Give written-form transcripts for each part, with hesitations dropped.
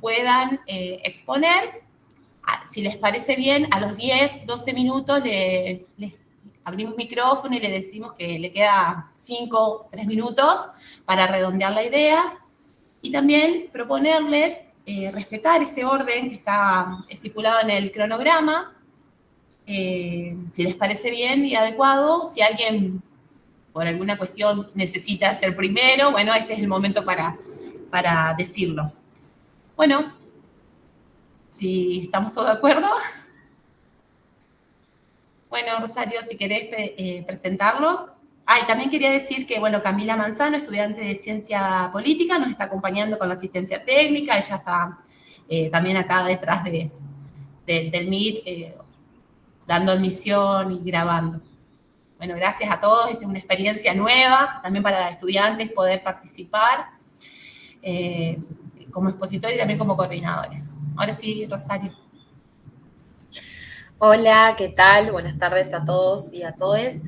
puedan exponer. Si les parece bien, a los 10, 12 minutos les abrimos micrófono y le decimos que le queda 5, 3 minutos para redondear la idea. Y también proponerles respetar ese orden que está estipulado en el cronograma, si les parece bien y adecuado. Si alguien por alguna cuestión necesita ser primero, bueno, este es el momento para decirlo. Bueno, si estamos todos de acuerdo. Bueno, Rosario, si querés presentarlos. Y también quería decir que, bueno, Camila Manzano, estudiante de Ciencia Política, nos está acompañando con la asistencia técnica. Ella está también acá detrás del Meet, dando admisión y grabando. Bueno, gracias a todos. Esta es una experiencia nueva, también para los estudiantes poder participar como expositores y también como coordinadores. Ahora sí, Rosario. Hola, ¿qué tal? Buenas tardes a todos y a todes.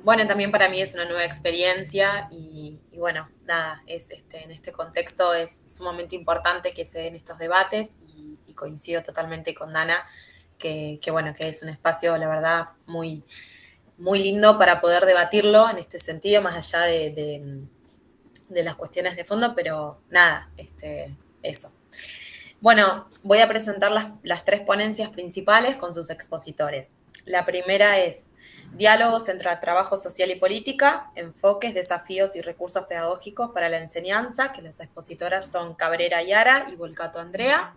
Bueno, también para mí es una nueva experiencia y bueno, nada, en este contexto es sumamente importante que se den estos debates y coincido totalmente con Dana, que bueno, que es un espacio, la verdad, muy, muy lindo para poder debatirlo en este sentido, más allá de las cuestiones de fondo, pero nada, eso. Bueno, voy a presentar las 3 ponencias principales con sus expositores. La primera es Diálogos entre Trabajo Social y Política, enfoques, desafíos y recursos pedagógicos para la enseñanza, que las expositoras son Cabrera Yara y Volcato Andrea.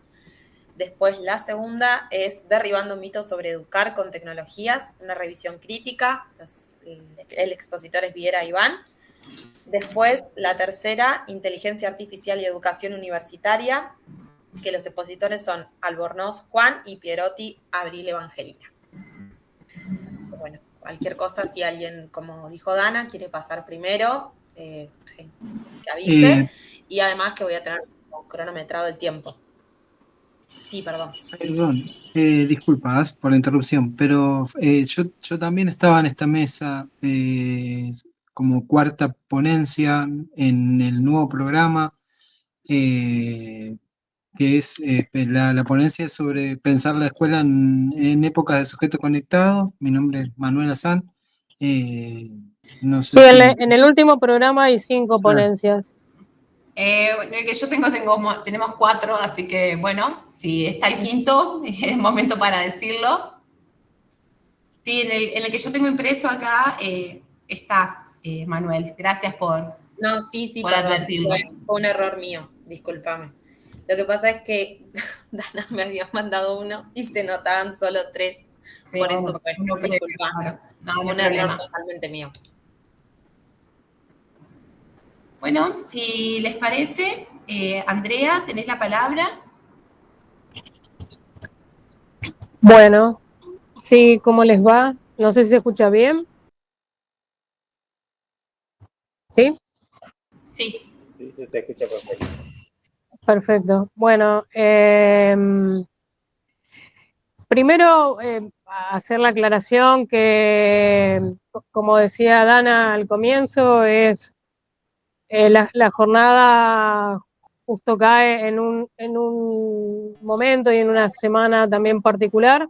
Después la segunda es Derribando mitos sobre educar con tecnologías, una revisión crítica, el expositor es Viera Iván. Después la tercera, Inteligencia Artificial y Educación Universitaria, que los expositores son Albornoz Juan y Pierotti Abril Evangelina. Así que bueno, cualquier cosa, si alguien, como dijo Dana, quiere pasar primero, que avise. Y además que voy a tener cronometrado el tiempo. Sí, perdón. Perdón, disculpas por la interrupción, pero yo también estaba en esta mesa como cuarta ponencia en el nuevo programa, que es la ponencia sobre pensar la escuela en épocas de sujeto conectado. Mi nombre es Manuel Azán. No sé sí, si... en el último programa hay 5 ponencias. Bueno, el que yo tenemos 4, así que bueno, si está el quinto, es momento para decirlo. Sí, en el que yo tengo impreso acá estás, Manuel. Gracias por perdón, advertirlo. fue un error mío, discúlpame. Lo que pasa es que Dana me había mandado uno y se notaban solo 3. Sí, por eso fue, disculpa. No un error totalmente mío. Bueno, si les parece, Andrea, tenés la palabra. Bueno, sí, ¿cómo les va? No sé si se escucha bien. ¿Sí? Sí. Sí, se te escucha perfecto. Perfecto. Bueno, primero hacer la aclaración que, como decía Dana al comienzo, es la jornada justo cae en un momento y en una semana también particular.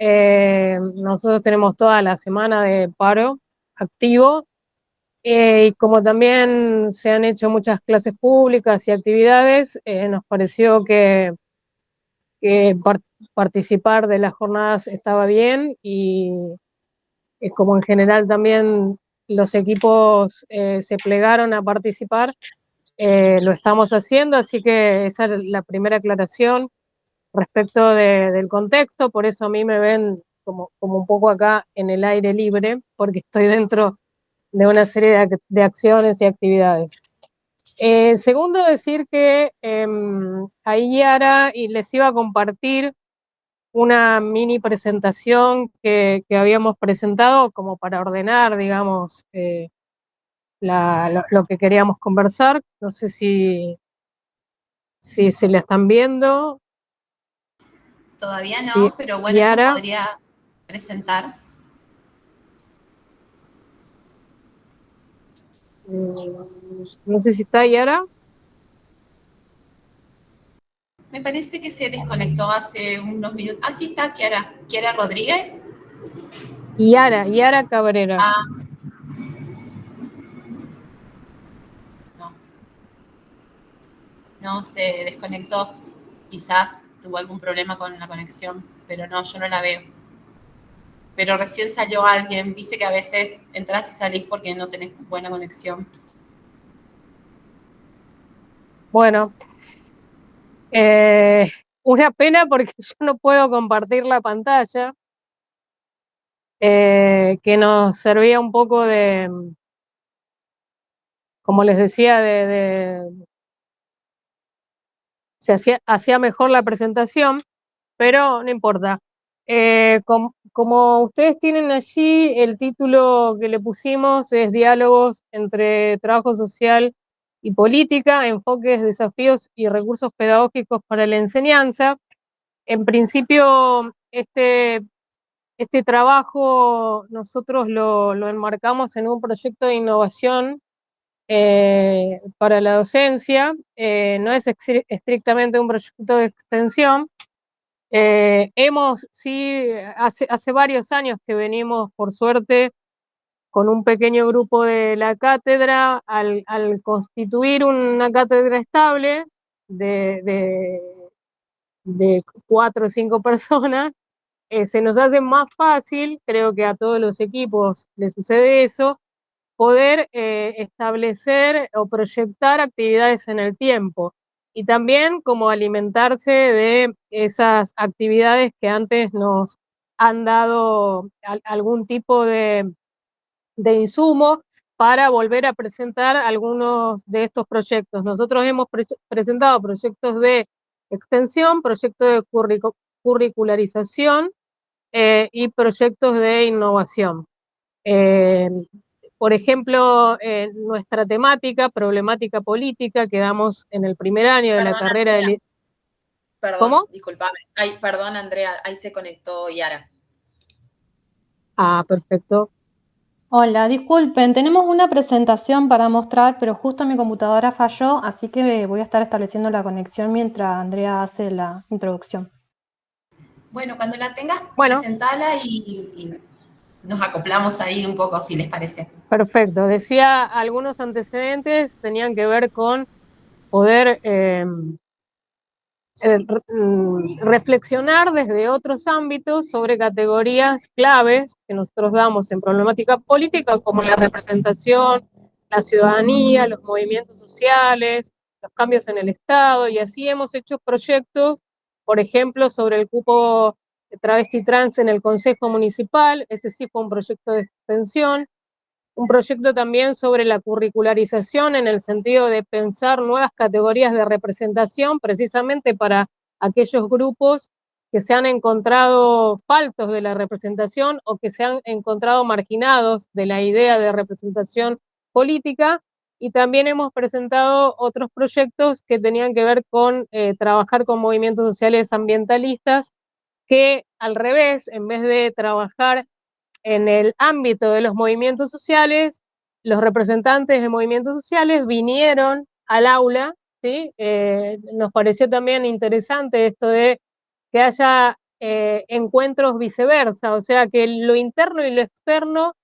Nosotros tenemos toda la semana de paro activo, y como también se han hecho muchas clases públicas y actividades, nos pareció que participar de las jornadas estaba bien, y como en general también los equipos se plegaron a participar, lo estamos haciendo, así que esa es la primera aclaración respecto del contexto. Por eso a mí me ven como un poco acá en el aire libre, porque estoy dentro de una serie de acciones y actividades. Segundo, decir que ahí Yara y les iba a compartir una mini presentación que habíamos presentado como para ordenar, digamos, lo que queríamos conversar. No sé si se la están viendo. Todavía no, pero bueno, Yara, yo podría presentar. No sé si está Yara. parece que se desconectó hace unos minutos. Ah, sí está, Kiara Rodríguez. Yara Cabrera. Ah, no, no, se desconectó. Quizás tuvo algún problema con la conexión, pero no, yo no la veo. Pero recién salió alguien, viste que a veces entras y salís porque no tenés buena conexión. Bueno, una pena porque yo no puedo compartir la pantalla, que nos servía un poco de, como les decía, se hacía mejor la presentación, pero no importa. Como ustedes tienen allí, el título que le pusimos es Diálogos entre Trabajo Social y Política, enfoques, desafíos y recursos pedagógicos para la enseñanza. En principio, este trabajo nosotros lo enmarcamos en un proyecto de innovación para la docencia. No es estrictamente un proyecto de extensión. Sí, hace varios años que venimos, por suerte, con un pequeño grupo de la cátedra, al constituir una cátedra estable de 4 o 5 personas, se nos hace más fácil, creo que a todos los equipos les sucede eso, poder establecer o proyectar actividades en el tiempo y también como alimentarse de esas actividades que antes nos han dado algún tipo de insumo para volver a presentar algunos de estos proyectos. Nosotros hemos presentado proyectos de extensión, proyectos de curricularización y proyectos de innovación. Por ejemplo, nuestra temática, problemática política, que damos en el primer año de la carrera de... Perdón, ¿Cómo? disculpame. Ay, perdón, Andrea, ahí se conectó Yara. Ah, perfecto. Hola, disculpen, tenemos una presentación para mostrar, pero justo mi computadora falló, así que voy a estar estableciendo la conexión mientras Andrea hace la introducción. Bueno, cuando la tengas, Bueno, presentala y nos acoplamos ahí un poco, si les parece. perfecto. Decía, algunos antecedentes tenían que ver con poder reflexionar desde otros ámbitos sobre categorías claves que nosotros damos en problemática política, como la representación, la ciudadanía, los movimientos sociales, los cambios en el Estado, y así hemos hecho proyectos, por ejemplo, sobre el cupo de travesti trans en el Consejo Municipal. Ese sí fue un proyecto de extensión. Un proyecto también sobre la curricularización en el sentido de pensar nuevas categorías de representación precisamente para aquellos grupos que se han encontrado faltos de la representación o que se han encontrado marginados de la idea de representación política. Y también hemos presentado otros proyectos que tenían que ver con trabajar con movimientos sociales ambientalistas que, al revés, en vez de trabajar en el ámbito de los movimientos sociales, los representantes de movimientos sociales vinieron al aula, ¿sí? Nos pareció también interesante esto de que haya encuentros viceversa, o sea, que lo interno y lo externo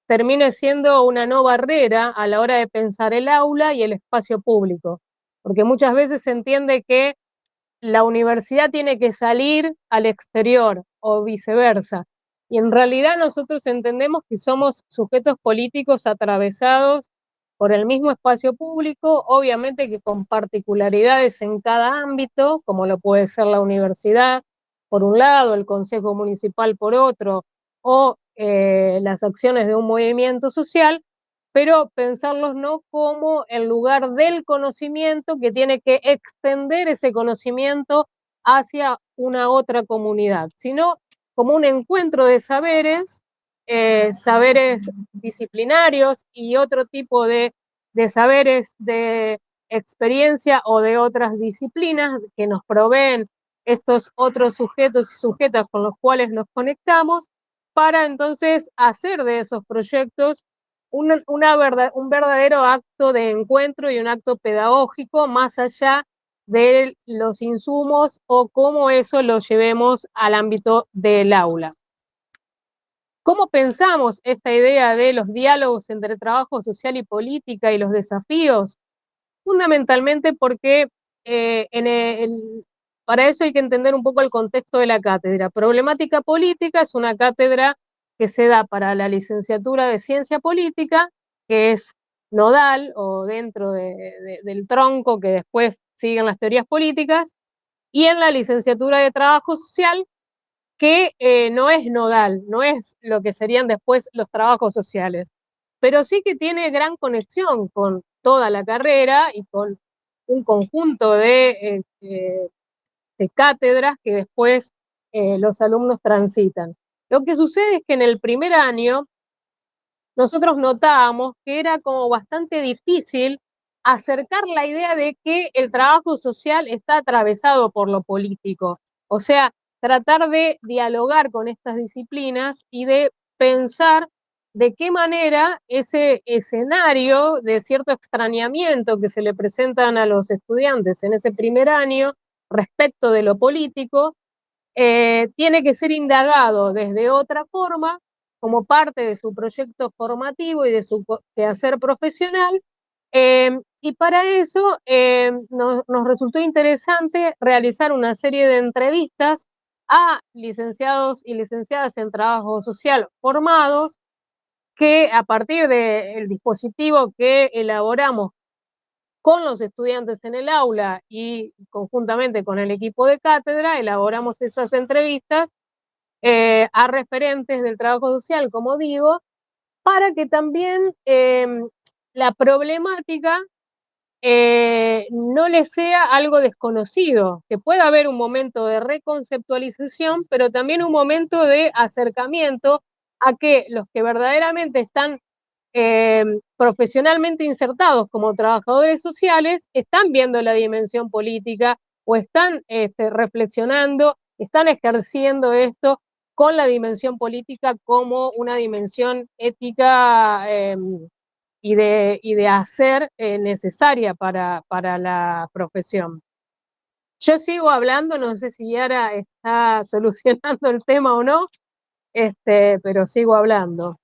termine siendo una no barrera a la hora de pensar el aula y el espacio público, porque muchas veces se entiende que la universidad tiene que salir al exterior o viceversa. Y en realidad nosotros entendemos que somos sujetos políticos atravesados por el mismo espacio público, obviamente que con particularidades en cada ámbito, como lo puede ser la universidad por un lado, el consejo municipal por otro, o las acciones de un movimiento social, pero pensarlos no como el lugar del conocimiento que tiene que extender ese conocimiento hacia una otra comunidad, sino como un encuentro de saberes, saberes disciplinarios y otro tipo de saberes de experiencia o de otras disciplinas que nos proveen estos otros sujetos y sujetas con los cuales nos conectamos, para entonces hacer de esos proyectos un verdadero acto de encuentro y un acto pedagógico, más allá de los insumos o cómo eso lo llevemos al ámbito del aula. ¿Cómo pensamos esta idea de los diálogos entre trabajo social y política y los desafíos? Fundamentalmente porque para eso hay que entender un poco el contexto de la cátedra. Problemática política es una cátedra que se da para la licenciatura de Ciencia Política, que es nodal o dentro del tronco que después siguen las teorías políticas, y en la licenciatura de Trabajo Social, que no es nodal, no es lo que serían después los trabajos sociales, pero sí que tiene gran conexión con toda la carrera y con un conjunto de cátedras que después los alumnos transitan. Lo que sucede es que en el primer año nosotros notábamos que era como bastante difícil acercar la idea de que el trabajo social está atravesado por lo político. O sea, tratar de dialogar con estas disciplinas y de pensar de qué manera ese escenario de cierto extrañamiento que se le presentan a los estudiantes en ese primer año respecto de lo político, tiene que ser indagado desde otra forma como parte de su proyecto formativo y de su quehacer profesional, y para eso nos resultó interesante realizar una serie de entrevistas a licenciados y licenciadas en trabajo social formados, que a partir del dispositivo que elaboramos con los estudiantes en el aula y conjuntamente con el equipo de cátedra, elaboramos esas entrevistas a referentes del trabajo social, como digo, para que también la problemática no les sea algo desconocido, que pueda haber un momento de reconceptualización, pero también un momento de acercamiento a que los que verdaderamente están profesionalmente insertados como trabajadores sociales están viendo la dimensión política o están reflexionando, están ejerciendo esto con la dimensión política como una dimensión ética y de hacer necesaria para la profesión. Yo sigo hablando, no sé si Yara está solucionando el tema o no, pero sigo hablando.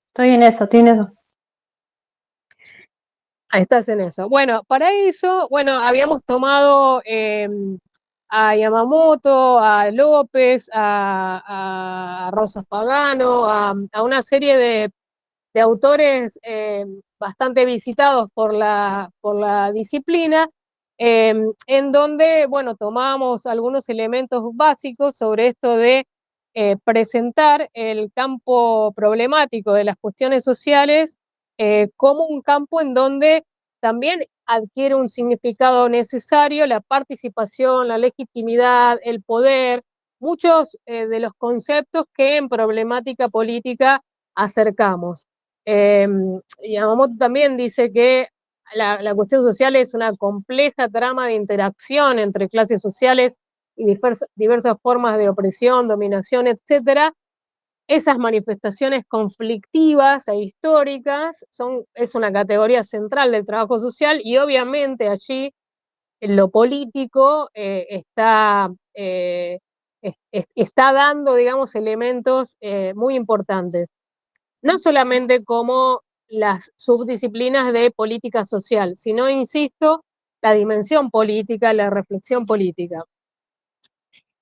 Estoy en eso, estoy en eso. Ahí estás en eso. Bueno, para eso, habíamos tomado a Yamamoto, a López, a Rosas Pagano, a una serie de autores bastante visitados por la disciplina, en donde, tomamos algunos elementos básicos sobre esto de presentar el campo problemático de las cuestiones sociales como un campo en donde también adquiere un significado necesario la participación, la legitimidad, el poder, muchos de los conceptos que en problemática política acercamos. Yamamoto también dice que la cuestión social es una compleja trama de interacción entre clases sociales y diversas formas de opresión, dominación, etcétera. Esas manifestaciones conflictivas e históricas es una categoría central del trabajo social y obviamente allí en lo político está dando, digamos, elementos muy importantes. No solamente como las subdisciplinas de política social, sino, insisto, la dimensión política, la reflexión política.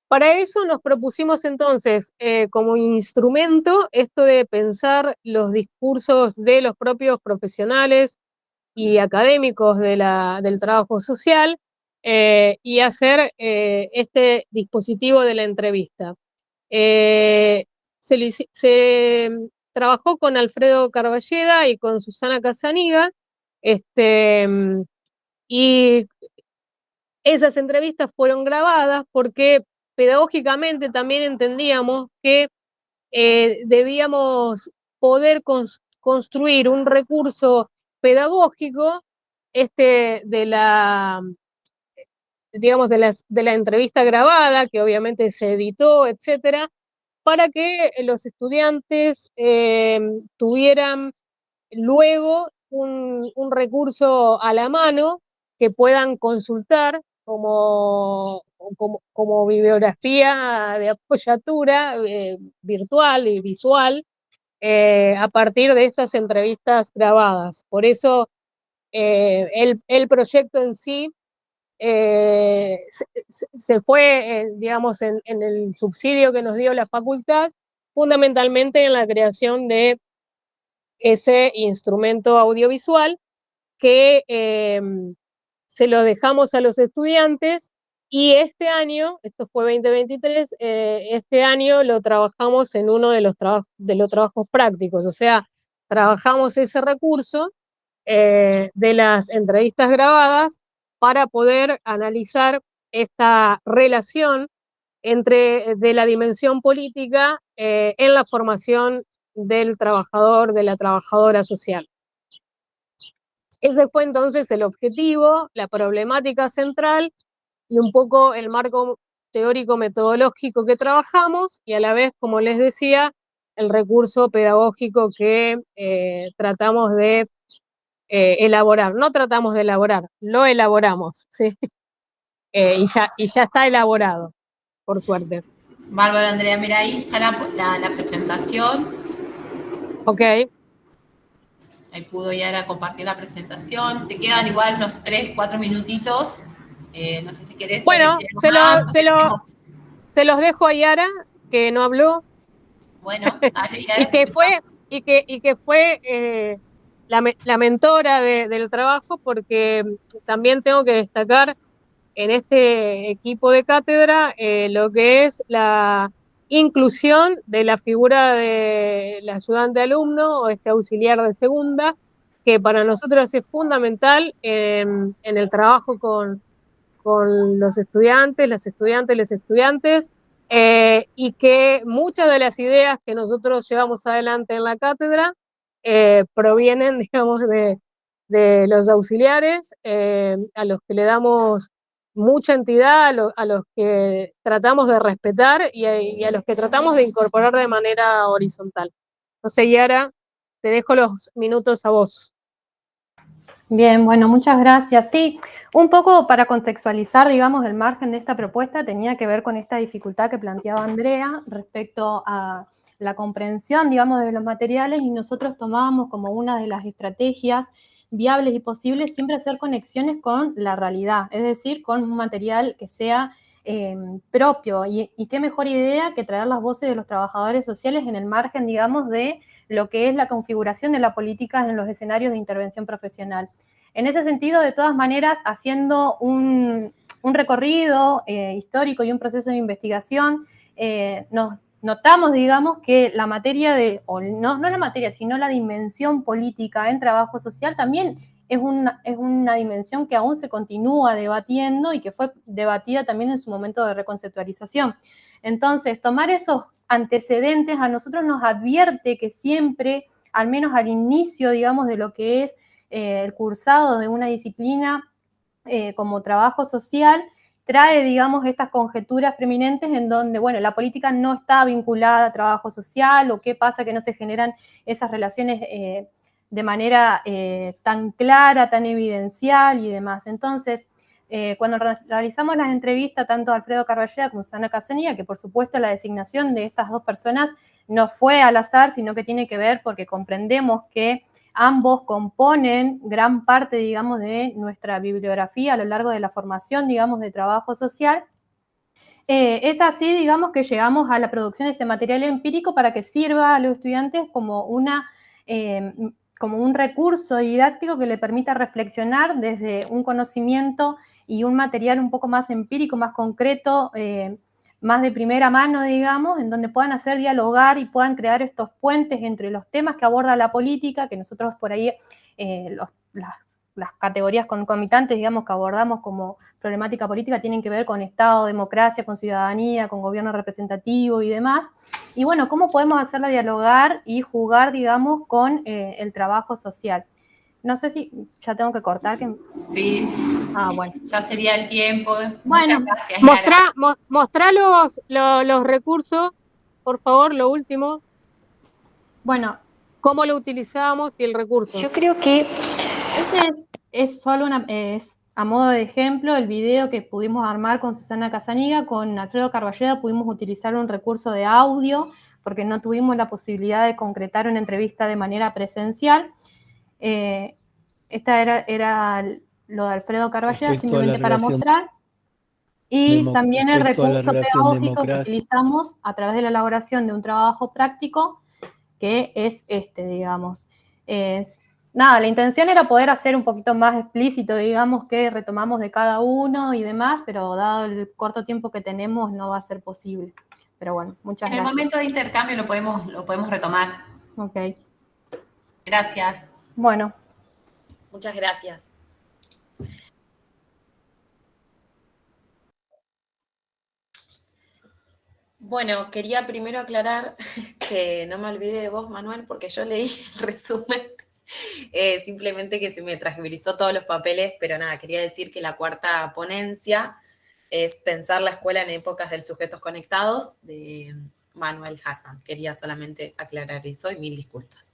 Para eso nos propusimos entonces como instrumento esto de pensar los discursos de los propios profesionales y académicos del trabajo social y hacer este dispositivo de la entrevista. Se trabajó con Alfredo Carballeda y con Susana Casaniga, y esas entrevistas fueron grabadas porque pedagógicamente también entendíamos que debíamos poder construir un recurso pedagógico de la entrevista grabada, que obviamente se editó, etcétera, para que los estudiantes tuvieran luego un recurso a la mano que puedan consultar como bibliografía de apoyatura virtual y visual a partir de estas entrevistas grabadas. Por eso el proyecto en sí se fue, digamos, en el subsidio que nos dio la facultad, fundamentalmente en la creación de ese instrumento audiovisual que se lo dejamos a los estudiantes y este año, esto fue 2023, este año lo trabajamos en uno de los trabajos prácticos, o sea, trabajamos ese recurso de las entrevistas grabadas para poder analizar esta relación de la dimensión política en la formación del trabajador, de la trabajadora social. Ese fue entonces el objetivo, la problemática central y un poco el marco teórico-metodológico que trabajamos y a la vez, como les decía, el recurso pedagógico que tratamos de elaborar. No tratamos de elaborar, lo elaboramos, ¿sí? Y ya está elaborado, por suerte. Bárbaro, Andrea, mira, ahí está la presentación. Ok. Ahí pudo Yara compartir la presentación. Te quedan igual unos 3, 4 minutitos. No sé si querés. Bueno, se los dejo a Yara, que no habló. Bueno, dale, Yara, y que fue la mentora del trabajo, porque también tengo que destacar en este equipo de cátedra lo que es la inclusión de la figura del ayudante alumno o auxiliar de segunda, que para nosotros es fundamental en el trabajo con los estudiantes, las estudiantes, los estudiantes, y que muchas de las ideas que nosotros llevamos adelante en la cátedra provienen, digamos, de los auxiliares, a los que le damos mucha entidad, a los que tratamos de respetar y a los que tratamos de incorporar de manera horizontal. No sé, Yara, te dejo los minutos a vos. Bien, bueno, muchas gracias. Sí, un poco para contextualizar, digamos, el margen de esta propuesta tenía que ver con esta dificultad que planteaba Andrea respecto a la comprensión, digamos, de los materiales, y nosotros tomábamos como una de las estrategias viables y posibles siempre hacer conexiones con la realidad, es decir, con un material que sea propio. Y qué mejor idea que traer las voces de los trabajadores sociales en el margen, digamos, de lo que es la configuración de la política en los escenarios de intervención profesional. En ese sentido, de todas maneras, haciendo un recorrido histórico y un proceso de investigación, nos notamos, digamos, que la materia no la materia, sino la dimensión política en trabajo social también es una dimensión que aún se continúa debatiendo y que fue debatida también en su momento de reconceptualización. Entonces, tomar esos antecedentes a nosotros nos advierte que siempre, al menos al inicio, digamos, de lo que es el cursado de una disciplina como trabajo social, trae, digamos, estas conjeturas preeminentes en donde, bueno, la política no está vinculada a trabajo social, o qué pasa que no se generan esas relaciones de manera tan clara, tan evidencial y demás. Entonces, cuando realizamos las entrevistas, tanto a Alfredo Carballeda como a Susana Casenilla, que por supuesto la designación de estas dos personas no fue al azar, sino que tiene que ver porque comprendemos que ambos componen gran parte, digamos, de nuestra bibliografía a lo largo de la formación, digamos, de trabajo social. Es así, digamos, que llegamos a la producción de este material empírico para que sirva a los estudiantes como un recurso didáctico que le permita reflexionar desde un conocimiento y un material un poco más empírico, más concreto, más de primera mano, digamos, en donde puedan hacer dialogar y puedan crear estos puentes entre los temas que aborda la política, que nosotros por ahí, las categorías concomitantes, digamos, que abordamos como problemática política tienen que ver con Estado, democracia, con ciudadanía, con gobierno representativo y demás. Y bueno, ¿cómo podemos hacerla dialogar y jugar, digamos, con el trabajo social? No sé si ya tengo que cortar. Sí. Bueno. Ya sería el tiempo. Bueno, muchas gracias. Mostrá los recursos, por favor, lo último. Bueno. ¿Cómo lo utilizamos y el recurso? Yo creo que este es solo a modo de ejemplo, el video que pudimos armar con Susana Casaniga, con Alfredo Carballeda pudimos utilizar un recurso de audio porque no tuvimos la posibilidad de concretar una entrevista de manera presencial. Esta era lo de Alfredo Carballeda, simplemente para mostrar. Y también el recurso pedagógico que utilizamos a través de la elaboración de un trabajo práctico, que es digamos. Nada, la intención era poder hacer un poquito más explícito, digamos, que retomamos de cada uno y demás, pero dado el corto tiempo que tenemos no va a ser posible. Pero bueno, muchas gracias. En el momento de intercambio lo podemos retomar. Ok. Gracias. Bueno. Muchas gracias. Bueno, quería primero aclarar que no me olvide de vos, Manuel, porque yo leí el resumen, simplemente que se me transversó todos los papeles, pero nada, quería decir que la cuarta ponencia es Pensar la escuela en épocas del sujetos conectados, de Manuel Hassan. Quería solamente aclarar eso y mil disculpas.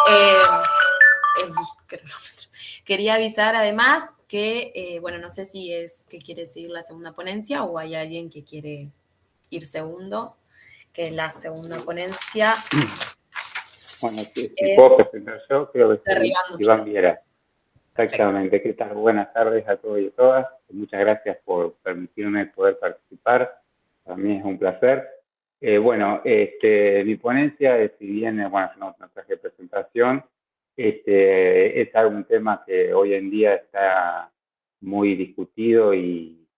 El cronómetro. Quería avisar además que, bueno, no sé si es que quiere seguir la segunda ponencia o hay alguien que quiere ir segundo, que la segunda ponencia. Bueno, si puedo presentar yo, creo que soy Iván Viera. Exactamente, Perfecto. ¿qué tal? Buenas tardes a todos y a todas. Muchas gracias por permitirme poder participar. Para mí es un placer. Mi ponencia, si bien, no traje presentación, es un tema que hoy en día está muy discutido y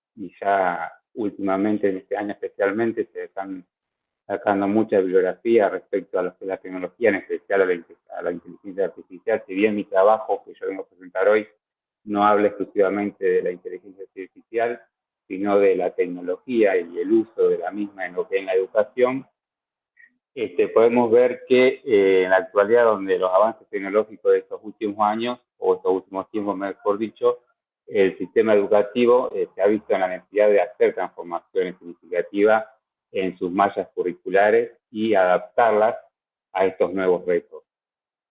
ya últimamente, en este año especialmente, se están sacando mucha bibliografía respecto a lo que es la tecnología, en especial a la inteligencia artificial. Si bien mi trabajo que yo vengo a presentar hoy no habla exclusivamente de la inteligencia artificial, sino de la tecnología y el uso de la misma en lo que es la educación, podemos ver que en la actualidad, donde los avances tecnológicos de estos últimos años, o estos últimos tiempos mejor dicho, el sistema educativo se ha visto en la necesidad de hacer transformaciones significativas en sus mallas curriculares y adaptarlas a estos nuevos retos.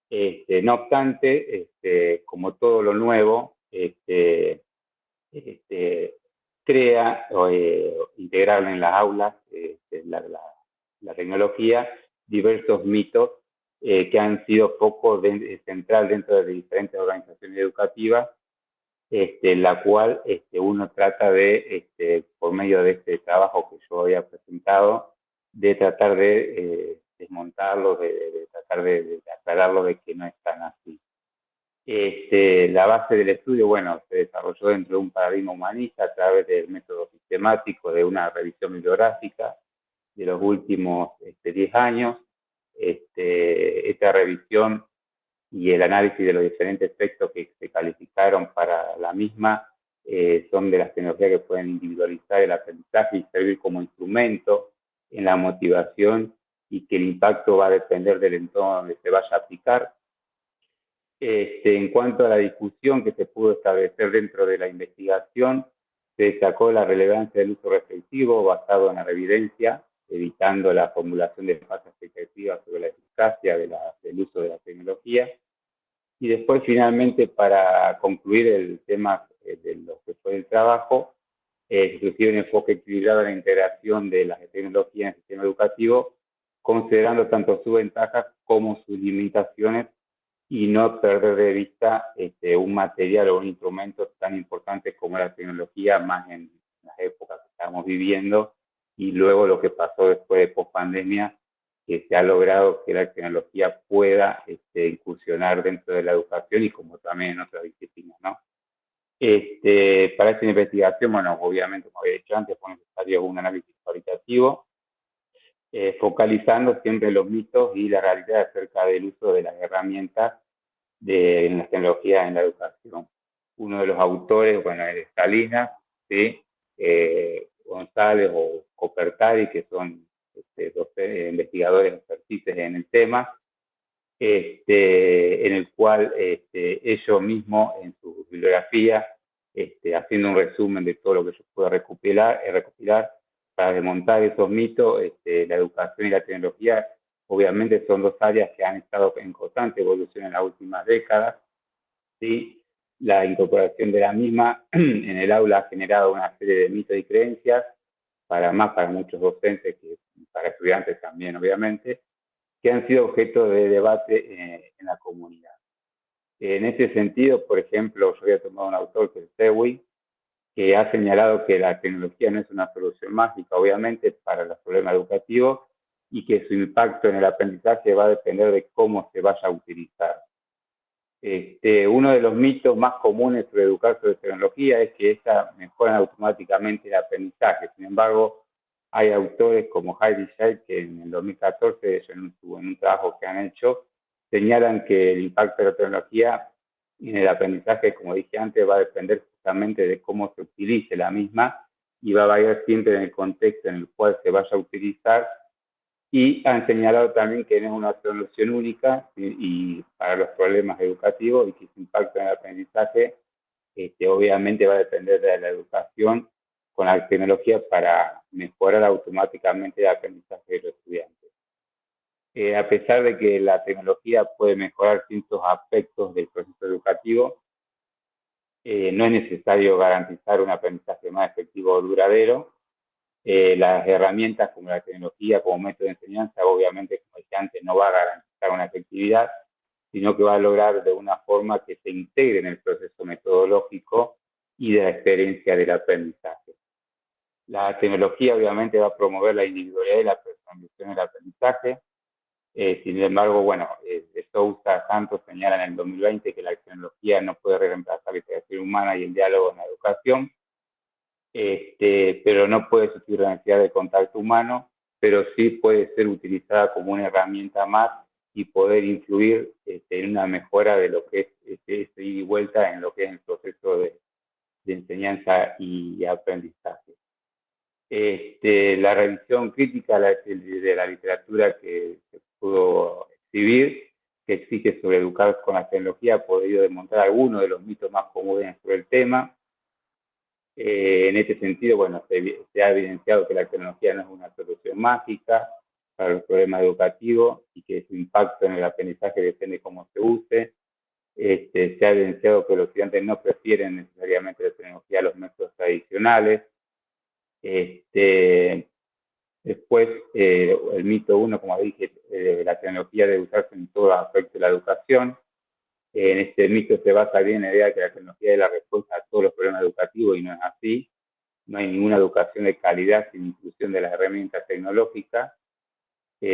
No obstante, como todo lo nuevo, crea integrar en las aulas la tecnología diversos mitos que han sido foco central dentro de diferentes organizaciones educativas, la cual uno trata de, por medio de este trabajo que yo había presentado, de tratar de desmontarlo, de tratar de aclararlo de que no es tan así. La base del estudio, se desarrolló dentro de un paradigma humanista a través del método sistemático de una revisión bibliográfica de los últimos 10 años. Esta revisión y el análisis de los diferentes textos que se calificaron para la misma son de las tecnologías que pueden individualizar el aprendizaje y servir como instrumento en la motivación, y que el impacto va a depender del entorno donde se vaya a aplicar. En cuanto a la discusión que se pudo establecer dentro de la investigación, se destacó la relevancia del uso reflexivo basado en la evidencia, evitando la formulación de falsas expectativas sobre la eficacia del uso de la tecnología. Y después, finalmente, para concluir el tema de lo que fue el trabajo, inclusive un enfoque equilibrado en la integración de las tecnologías en el sistema educativo, considerando tanto sus ventajas como sus limitaciones, y no perder de vista un material o un instrumento tan importante como la tecnología, más en las épocas que estamos viviendo, y luego lo que pasó después de post-pandemia, que se ha logrado que la tecnología pueda incursionar dentro de la educación y como también en otras disciplinas, ¿no? Para esta investigación, obviamente, como había dicho antes, fue necesario un análisis cualitativo, focalizando siempre los mitos y la realidad acerca del uso de las herramientas en las tecnologías en la educación. Uno de los autores, es Salinas, ¿sí? González o Copertari, que son dos investigadores expertices en el tema, en el cual ellos mismos en su bibliografía, haciendo un resumen de todo lo que yo puedo recopilar para desmontar esos mitos, la educación y la tecnología obviamente son dos áreas que han estado en constante evolución en las últimas décadas, ¿sí? La incorporación de la misma en el aula ha generado una serie de mitos y creencias, para muchos docentes, que para estudiantes también, obviamente, que han sido objeto de debate en la comunidad. En ese sentido, por ejemplo, yo había tomado un autor que es Sewi, que ha señalado que la tecnología no es una solución mágica, obviamente, para los problemas educativos, y que su impacto en el aprendizaje va a depender de cómo se vaya a utilizar. Uno de los mitos más comunes sobre educar sobre tecnología es que esta mejora automáticamente el aprendizaje. Sin embargo, hay autores como Heidi Shell, que en el 2014, en un trabajo que han hecho, señalan que el impacto de la tecnología en el aprendizaje, como dije antes, va a depender justamente de cómo se utilice la misma, y va a variar siempre en el contexto en el cual se vaya a utilizar. Y han señalado también que no es una solución única y para los problemas educativos, y que su impacto en el aprendizaje obviamente va a depender de la educación con la tecnología para mejorar automáticamente el aprendizaje de los estudiantes. A pesar de que la tecnología puede mejorar ciertos aspectos del proceso educativo, no es necesario garantizar un aprendizaje más efectivo o duradero. Las herramientas como la tecnología como método de enseñanza, obviamente, como dije antes, no va a garantizar una efectividad, sino que va a lograr de una forma que se integre en el proceso metodológico y de la experiencia del aprendizaje. La tecnología obviamente va a promover la individualidad y la personalización del aprendizaje. Sin embargo, bueno, de Sousa Santos señala en el 2020 que la tecnología no puede reemplazar la interacción humana y el diálogo en la educación. Pero no puede sustituir la necesidad de contacto humano, pero sí puede ser utilizada como una herramienta más y poder influir en una mejora de lo que es ida y vuelta en lo que es el proceso de enseñanza y aprendizaje. La revisión crítica de la literatura que se pudo exhibir, que exige sobre educar con la tecnología, ha podido demostrar algunos de los mitos más comunes sobre el tema. En este sentido, bueno, se ha evidenciado que la tecnología no es una solución mágica para los problemas educativos y que su impacto en el aprendizaje depende de cómo se use. Se ha evidenciado que los estudiantes no prefieren necesariamente la tecnología a los métodos tradicionales. Después, el mito 1, como dije, la tecnología debe usarse en todo aspecto de la educación. En este mito se basa bien en la idea de que la tecnología es la respuesta a todos los problemas educativos, y no es así. No hay ninguna educación de calidad sin inclusión de las herramientas tecnológicas.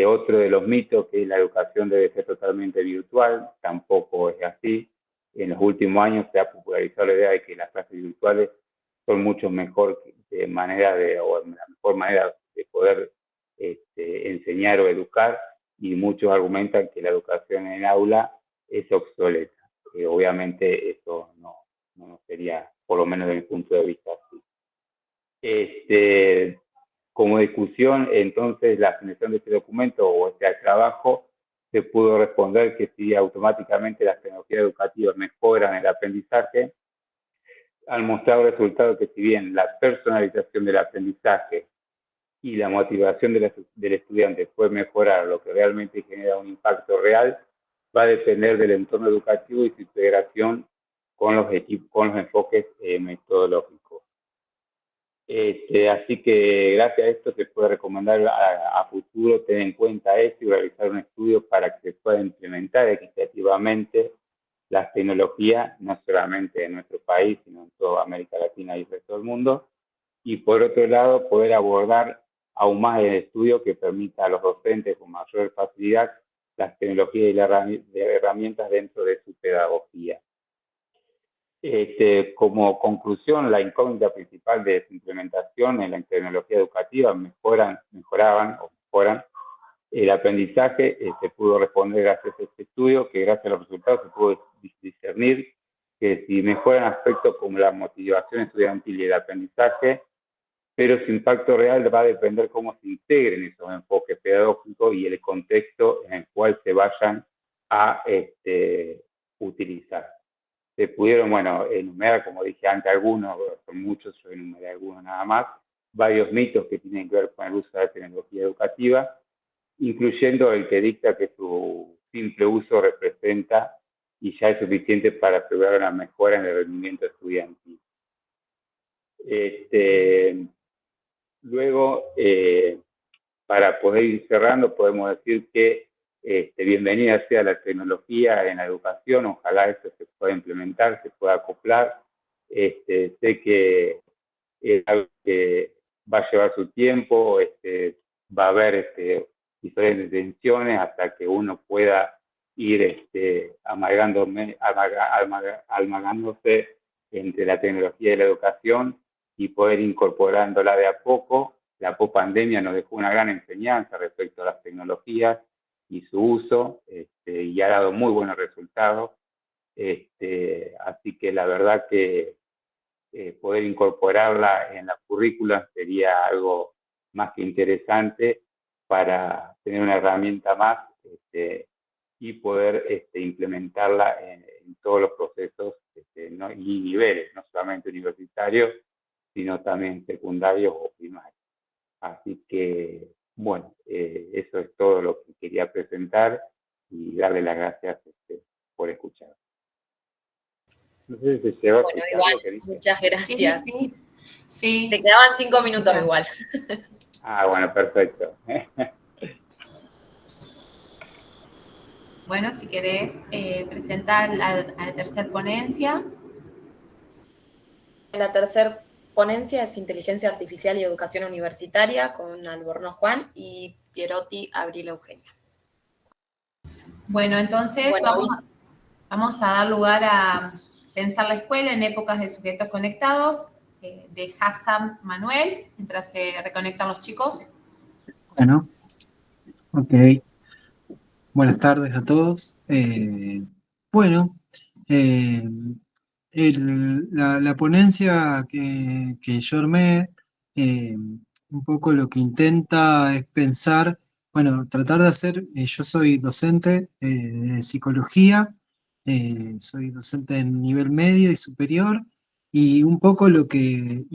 Otro de los mitos, que la educación debe ser totalmente virtual, tampoco es así. En los últimos años se ha popularizado la idea de que las clases virtuales son mucho mejor o la mejor manera de poder enseñar o educar, y muchos argumentan que la educación en el aula es obsoleta. Obviamente eso no sería, por lo menos desde mi punto de vista, así. Como discusión, entonces, la finalización de este documento o este trabajo, se pudo responder que si automáticamente las tecnologías educativas mejoran el aprendizaje, han mostrado resultados que, si bien la personalización del aprendizaje y la motivación del estudiante puede mejorar, lo que realmente genera un impacto real va a depender del entorno educativo y su integración con los enfoques metodológicos. Así que gracias a esto se puede recomendar a futuro tener en cuenta esto y realizar un estudio para que se pueda implementar equitativamente las tecnologías, no solamente en nuestro país, sino en toda América Latina y el resto del mundo. Y por otro lado, poder abordar aún más el estudio que permita a los docentes con mayor facilidad las tecnologías y las herramientas dentro de su pedagogía. Como conclusión, la incógnita principal de su implementación en la tecnología educativa mejoran el aprendizaje. Se pudo responder gracias a este estudio, que gracias a los resultados se pudo discernir que si mejoran aspectos como la motivación estudiantil y el aprendizaje, pero su impacto real va a depender cómo se integren esos enfoques pedagógicos y el contexto en el cual se vayan a utilizar. Se pudieron, enumerar, como dije antes, algunos, son muchos, yo enumeré algunos nada más, varios mitos que tienen que ver con el uso de la tecnología educativa, incluyendo el que dicta que su simple uso representa y ya es suficiente para asegurar una mejora en el rendimiento estudiantil. Luego, para poder ir cerrando, podemos decir que bienvenida sea la tecnología en la educación, ojalá esto se pueda implementar, se pueda acoplar. Sé que es algo que va a llevar su tiempo, va a haber diferentes tensiones hasta que uno pueda ir amalgamándose entre la tecnología y la educación y poder incorporándola de a poco. La pospandemia nos dejó una gran enseñanza respecto a las tecnologías y su uso, y ha dado muy buenos resultados. Así que la verdad que poder incorporarla en la currícula sería algo más que interesante para tener una herramienta más y poder implementarla en todos los procesos y niveles, no solamente universitarios, sino también secundarios o primarios. Así que, bueno, eso es todo lo que quería presentar y darle las gracias por escuchar. No sé si se llegó a Bueno, escuchar igual, lo que dije. muchas gracias. Sí. Te quedaban 5 minutos igual. Ah, bueno, perfecto. Bueno, si querés presentar a la tercera ponencia. La tercera ponencia es Inteligencia Artificial y Educación Universitaria con Albornoz Juan y Pierotti Abril Eugenia. Bueno, entonces vamos a dar lugar a Pensar la escuela en épocas de sujetos conectados, de Hassan Manuel, mientras se reconectan los chicos. Bueno, ok. Buenas tardes a todos. Bueno, eh, la ponencia que yo armé, un poco lo que intenta es pensar, bueno, tratar de hacer, yo soy docente de psicología, soy docente en nivel medio y superior, y un poco lo que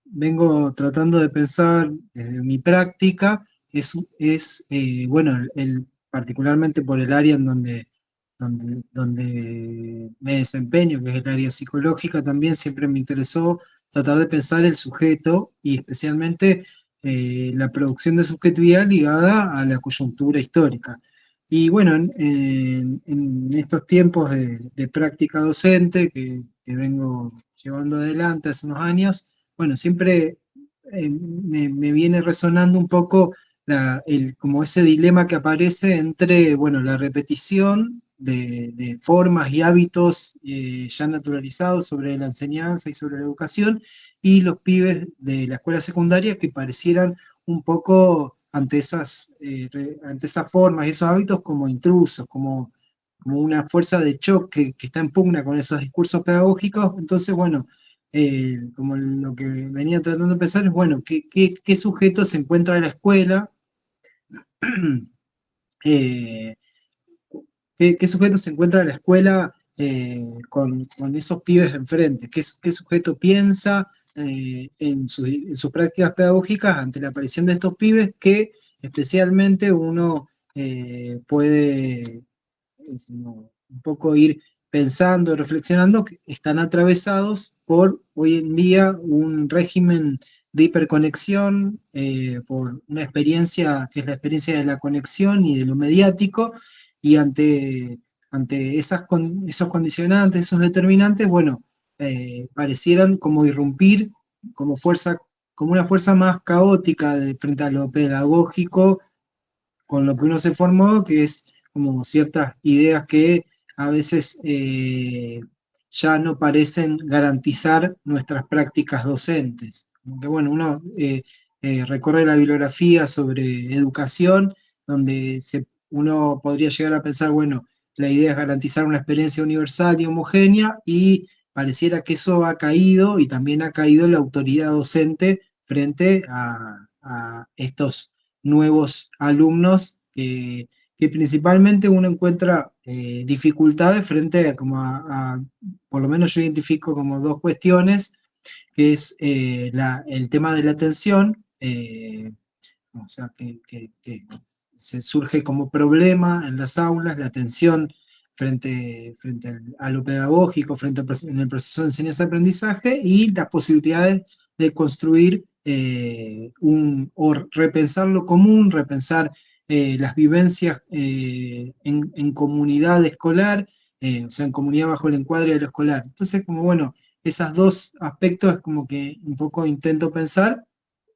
vengo tratando de pensar desde mi práctica es bueno, particularmente por el área en donde me desempeño, que es el área psicológica, también siempre me interesó tratar de pensar el sujeto y especialmente la producción de subjetividad ligada a la coyuntura histórica. Y bueno, en estos tiempos de práctica docente que vengo llevando adelante hace unos años, bueno, siempre me viene resonando un poco como ese dilema que aparece entre, bueno, la repetición de formas y hábitos ya naturalizados sobre la enseñanza y sobre la educación, y los pibes de la escuela secundaria que parecieran un poco ante ante esas formas y esos hábitos como intrusos, como una fuerza de choque que está en pugna con esos discursos pedagógicos. Entonces, bueno, como lo que venía tratando de pensar es, bueno, ¿qué sujeto se encuentra en la escuela? eh, ¿qué sujeto se encuentra en la escuela con esos pibes enfrente? ¿Qué sujeto piensa en sus prácticas pedagógicas ante la aparición de estos pibes que especialmente uno puede un poco ir pensando, reflexionando, que están atravesados por hoy en día un régimen de hiperconexión, por una experiencia que es la experiencia de la conexión y de lo mediático, y ante esos condicionantes, esos determinantes, bueno, parecieran como irrumpir como una fuerza más caótica frente a lo pedagógico, con lo que uno se formó, que es como ciertas ideas que a veces ya no parecen garantizar nuestras prácticas docentes. Como que, bueno, uno recorre la bibliografía sobre educación, donde uno podría llegar a pensar, bueno, la idea es garantizar una experiencia universal y homogénea, y pareciera que eso ha caído, y también ha caído la autoridad docente frente a estos nuevos alumnos que principalmente uno encuentra dificultades frente por lo menos yo identifico como dos cuestiones, que es el tema de la atención, o sea, que se surge como problema en las aulas, la atención frente a lo pedagógico, en el proceso de enseñanza-aprendizaje, y las posibilidades de construir o repensar lo común, repensar las vivencias en comunidad escolar, o sea, en comunidad bajo el encuadre de lo escolar. Entonces, como bueno, esos dos aspectos es como que un poco intento pensar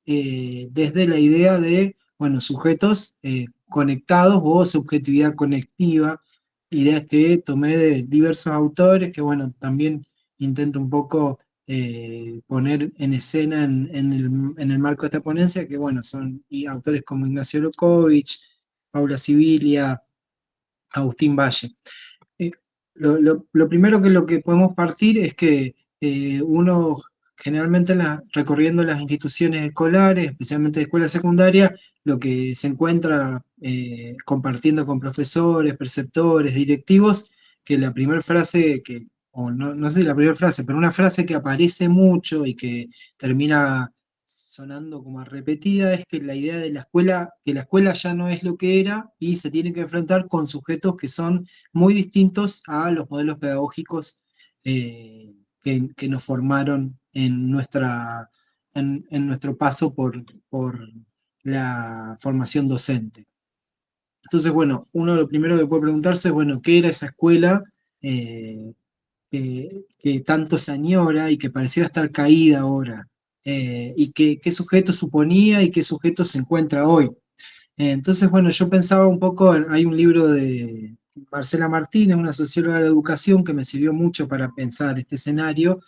desde la idea de, bueno, sujetos conectados o subjetividad conectiva, ideas que tomé de diversos autores, que bueno, también intento un poco poner en escena en el marco de esta ponencia, que bueno, son autores como Ignacio Lukács, Paula Sibilia, Agustín Valle. Lo primero que lo que podemos partir es que uno generalmente recorriendo las instituciones escolares, especialmente de escuela secundaria, lo que se encuentra compartiendo con profesores, preceptores, directivos, que la primera frase o no sé si la primera frase, pero una frase que aparece mucho y que termina sonando como repetida, es que la idea de la escuela, que la escuela ya no es lo que era y se tiene que enfrentar con sujetos que son muy distintos a los modelos pedagógicos que nos formaron en nuestro paso por la formación docente. Entonces, bueno, uno lo primero que puede preguntarse es, bueno, ¿qué era esa escuela que tanto se añora y que pareciera estar caída ahora? Y qué sujeto suponía y qué sujeto se encuentra hoy. Entonces, bueno, yo pensaba un poco, hay un libro de Marcela Martínez, una socióloga de la educación, que me sirvió mucho para pensar este escenario,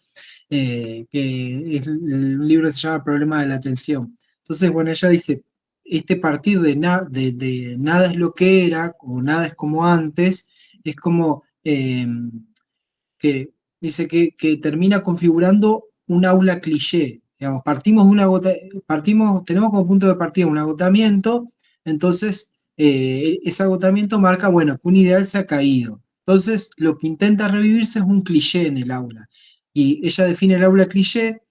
que es un libro que se llama Problema de la atención. Entonces, bueno, ella dice, este partir de nada es lo que era, o nada es como antes, es como que dice que termina configurando un aula cliché. Digamos, tenemos como punto de partida un agotamiento, entonces ese agotamiento marca, bueno, que un ideal se ha caído. Entonces, lo que intenta revivirse es un cliché en el aula. Y ella define el aula cliché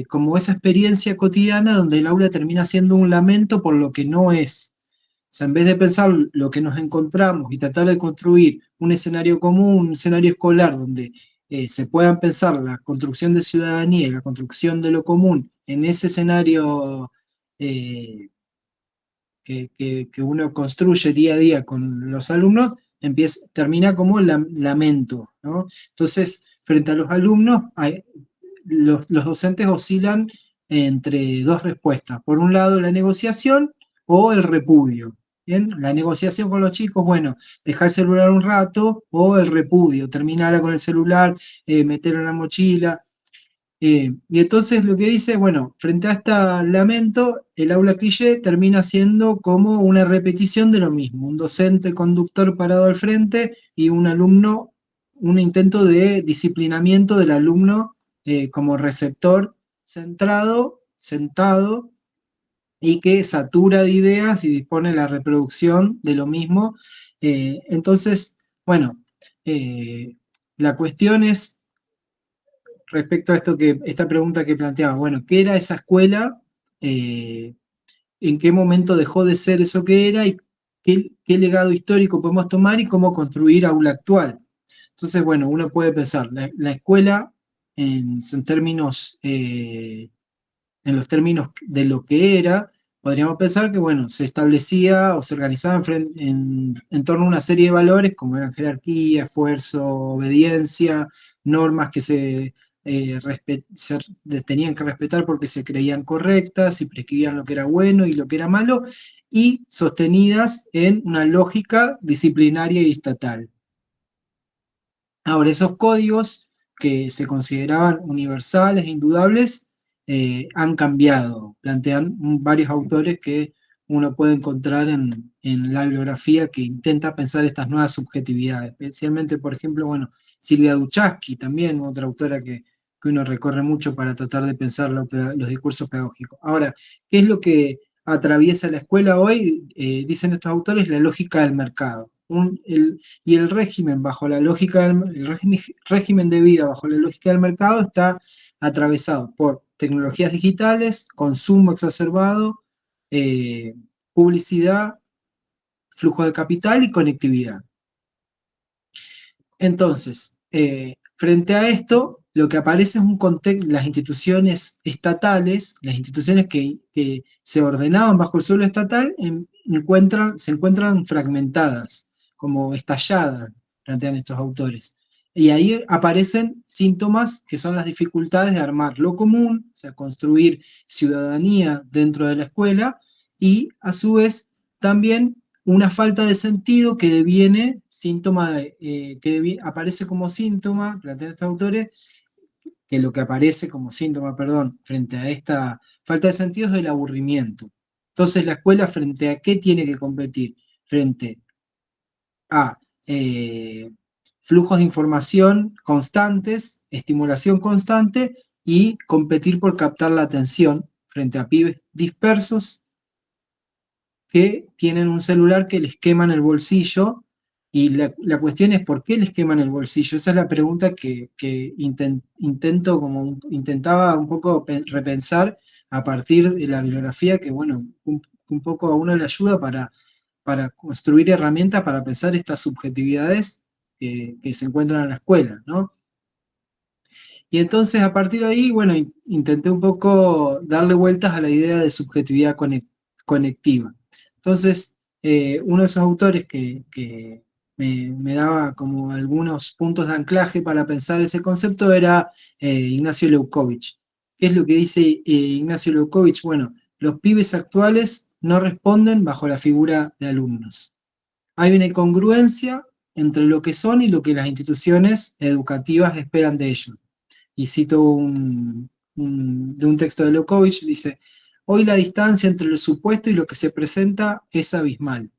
como esa experiencia cotidiana donde el aula termina siendo un lamento por lo que no es. O sea, en vez de pensar lo que nos encontramos y tratar de construir un escenario común, un escenario escolar donde se puedan pensar la construcción de ciudadanía y la construcción de lo común en ese escenario que uno construye día a día con los alumnos, termina como lamento, ¿no? Entonces, frente a los alumnos, los docentes oscilan entre dos respuestas. Por un lado, la negociación o el repudio. ¿Bien? La negociación con los chicos, bueno, dejar el celular un rato, o el repudio, terminarla con el celular, meterlo en la mochila. Y entonces lo que dice, bueno, frente a este lamento, el aula cliché termina siendo como una repetición de lo mismo, un docente conductor parado al frente y un alumno, un intento de disciplinamiento del alumno como receptor centrado, sentado, y que satura de ideas y dispone la reproducción de lo mismo. Entonces, bueno, la cuestión es, respecto a esta pregunta que planteaba, bueno, ¿qué era esa escuela? ¿En qué momento dejó de ser eso que era? ¿Y qué legado histórico podemos tomar y cómo construir aula actual? Entonces, bueno, uno puede pensar, la escuela en los términos de lo que era, podríamos pensar que, bueno, se establecía o se organizaba en torno a una serie de valores como eran jerarquía, esfuerzo, obediencia, normas que se tenían que respetar porque se creían correctas y prescribían lo que era bueno y lo que era malo, y sostenidas en una lógica disciplinaria y estatal. Ahora, esos códigos que se consideraban universales e indudables han cambiado, plantean varios autores que uno puede encontrar en la bibliografía que intenta pensar estas nuevas subjetividades, especialmente, por ejemplo, bueno, Silvia Duchaski, también otra autora que uno recorre mucho para tratar de pensar los discursos pedagógicos. Ahora, ¿qué es lo que atraviesa la escuela hoy? Dicen estos autores, la lógica del mercado. Y el régimen bajo la lógica régimen de vida bajo la lógica del mercado está atravesado por tecnologías digitales, consumo exacerbado, publicidad, flujo de capital y conectividad. Entonces, frente a esto, lo que aparece es un contexto, las instituciones estatales, las instituciones que se ordenaban bajo el suelo estatal, se encuentran fragmentadas, como estalladas, plantean estos autores. Y ahí aparecen síntomas que son las dificultades de armar lo común, o sea, construir ciudadanía dentro de la escuela, y a su vez también una falta de sentido que deviene síntoma, aparece como síntoma, plantean estos autores, que lo que aparece como síntoma, perdón, frente a esta falta de sentido es el aburrimiento. Entonces la escuela, ¿frente a qué tiene que competir? Frente a flujos de información constantes, estimulación constante, y competir por captar la atención frente a pibes dispersos que tienen un celular que les quema en el bolsillo, y la cuestión es ¿por qué les queman el bolsillo? Esa es la pregunta que intentaba un poco repensar a partir de la bibliografía, que bueno, un poco a uno le ayuda para construir herramientas para pensar estas subjetividades que se encuentran en la escuela, ¿no? Y entonces a partir de ahí, bueno, intenté un poco darle vueltas a la idea de subjetividad conectiva. Entonces, uno de esos autores que me daba como algunos puntos de anclaje para pensar ese concepto era Ignacio Leukovich. ¿Qué es lo que dice Ignacio Leukovich? Bueno, los pibes actuales no responden bajo la figura de alumnos. Hay una incongruencia entre lo que son y lo que las instituciones educativas esperan de ellos. Y cito de un texto de Leukovich, dice: hoy la distancia entre lo supuesto y lo que se presenta es abismal.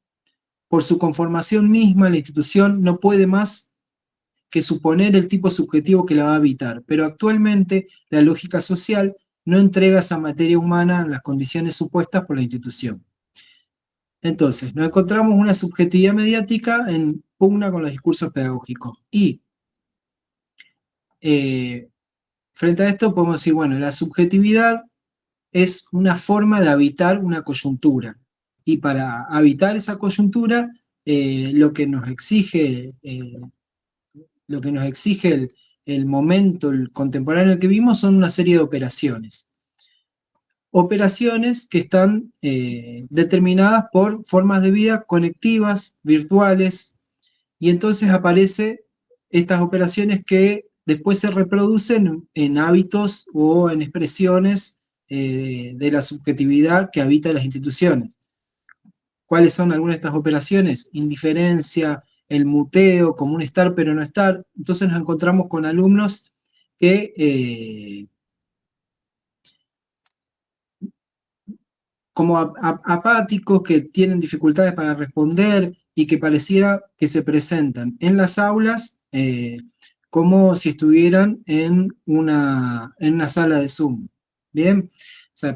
Por su conformación misma, la institución no puede más que suponer el tipo subjetivo que la va a habitar, pero actualmente la lógica social no entrega esa materia humana en las condiciones supuestas por la institución. Entonces, nos encontramos una subjetividad mediática en pugna con los discursos pedagógicos. Y frente a esto podemos decir, bueno, la subjetividad es una forma de habitar una coyuntura. Y para habitar esa coyuntura, lo que nos exige el momento, el contemporáneo en el que vivimos, son una serie de operaciones. Operaciones que están determinadas por formas de vida conectivas, virtuales, y entonces aparecen estas operaciones que después se reproducen en hábitos o en expresiones de la subjetividad que habita las instituciones. ¿Cuáles son algunas de estas operaciones? Indiferencia, el muteo, como un estar pero no estar. Entonces nos encontramos con alumnos que como apáticos, que tienen dificultades para responder y que pareciera que se presentan en las aulas como si estuvieran en una sala de Zoom. ¿Bien? O sea,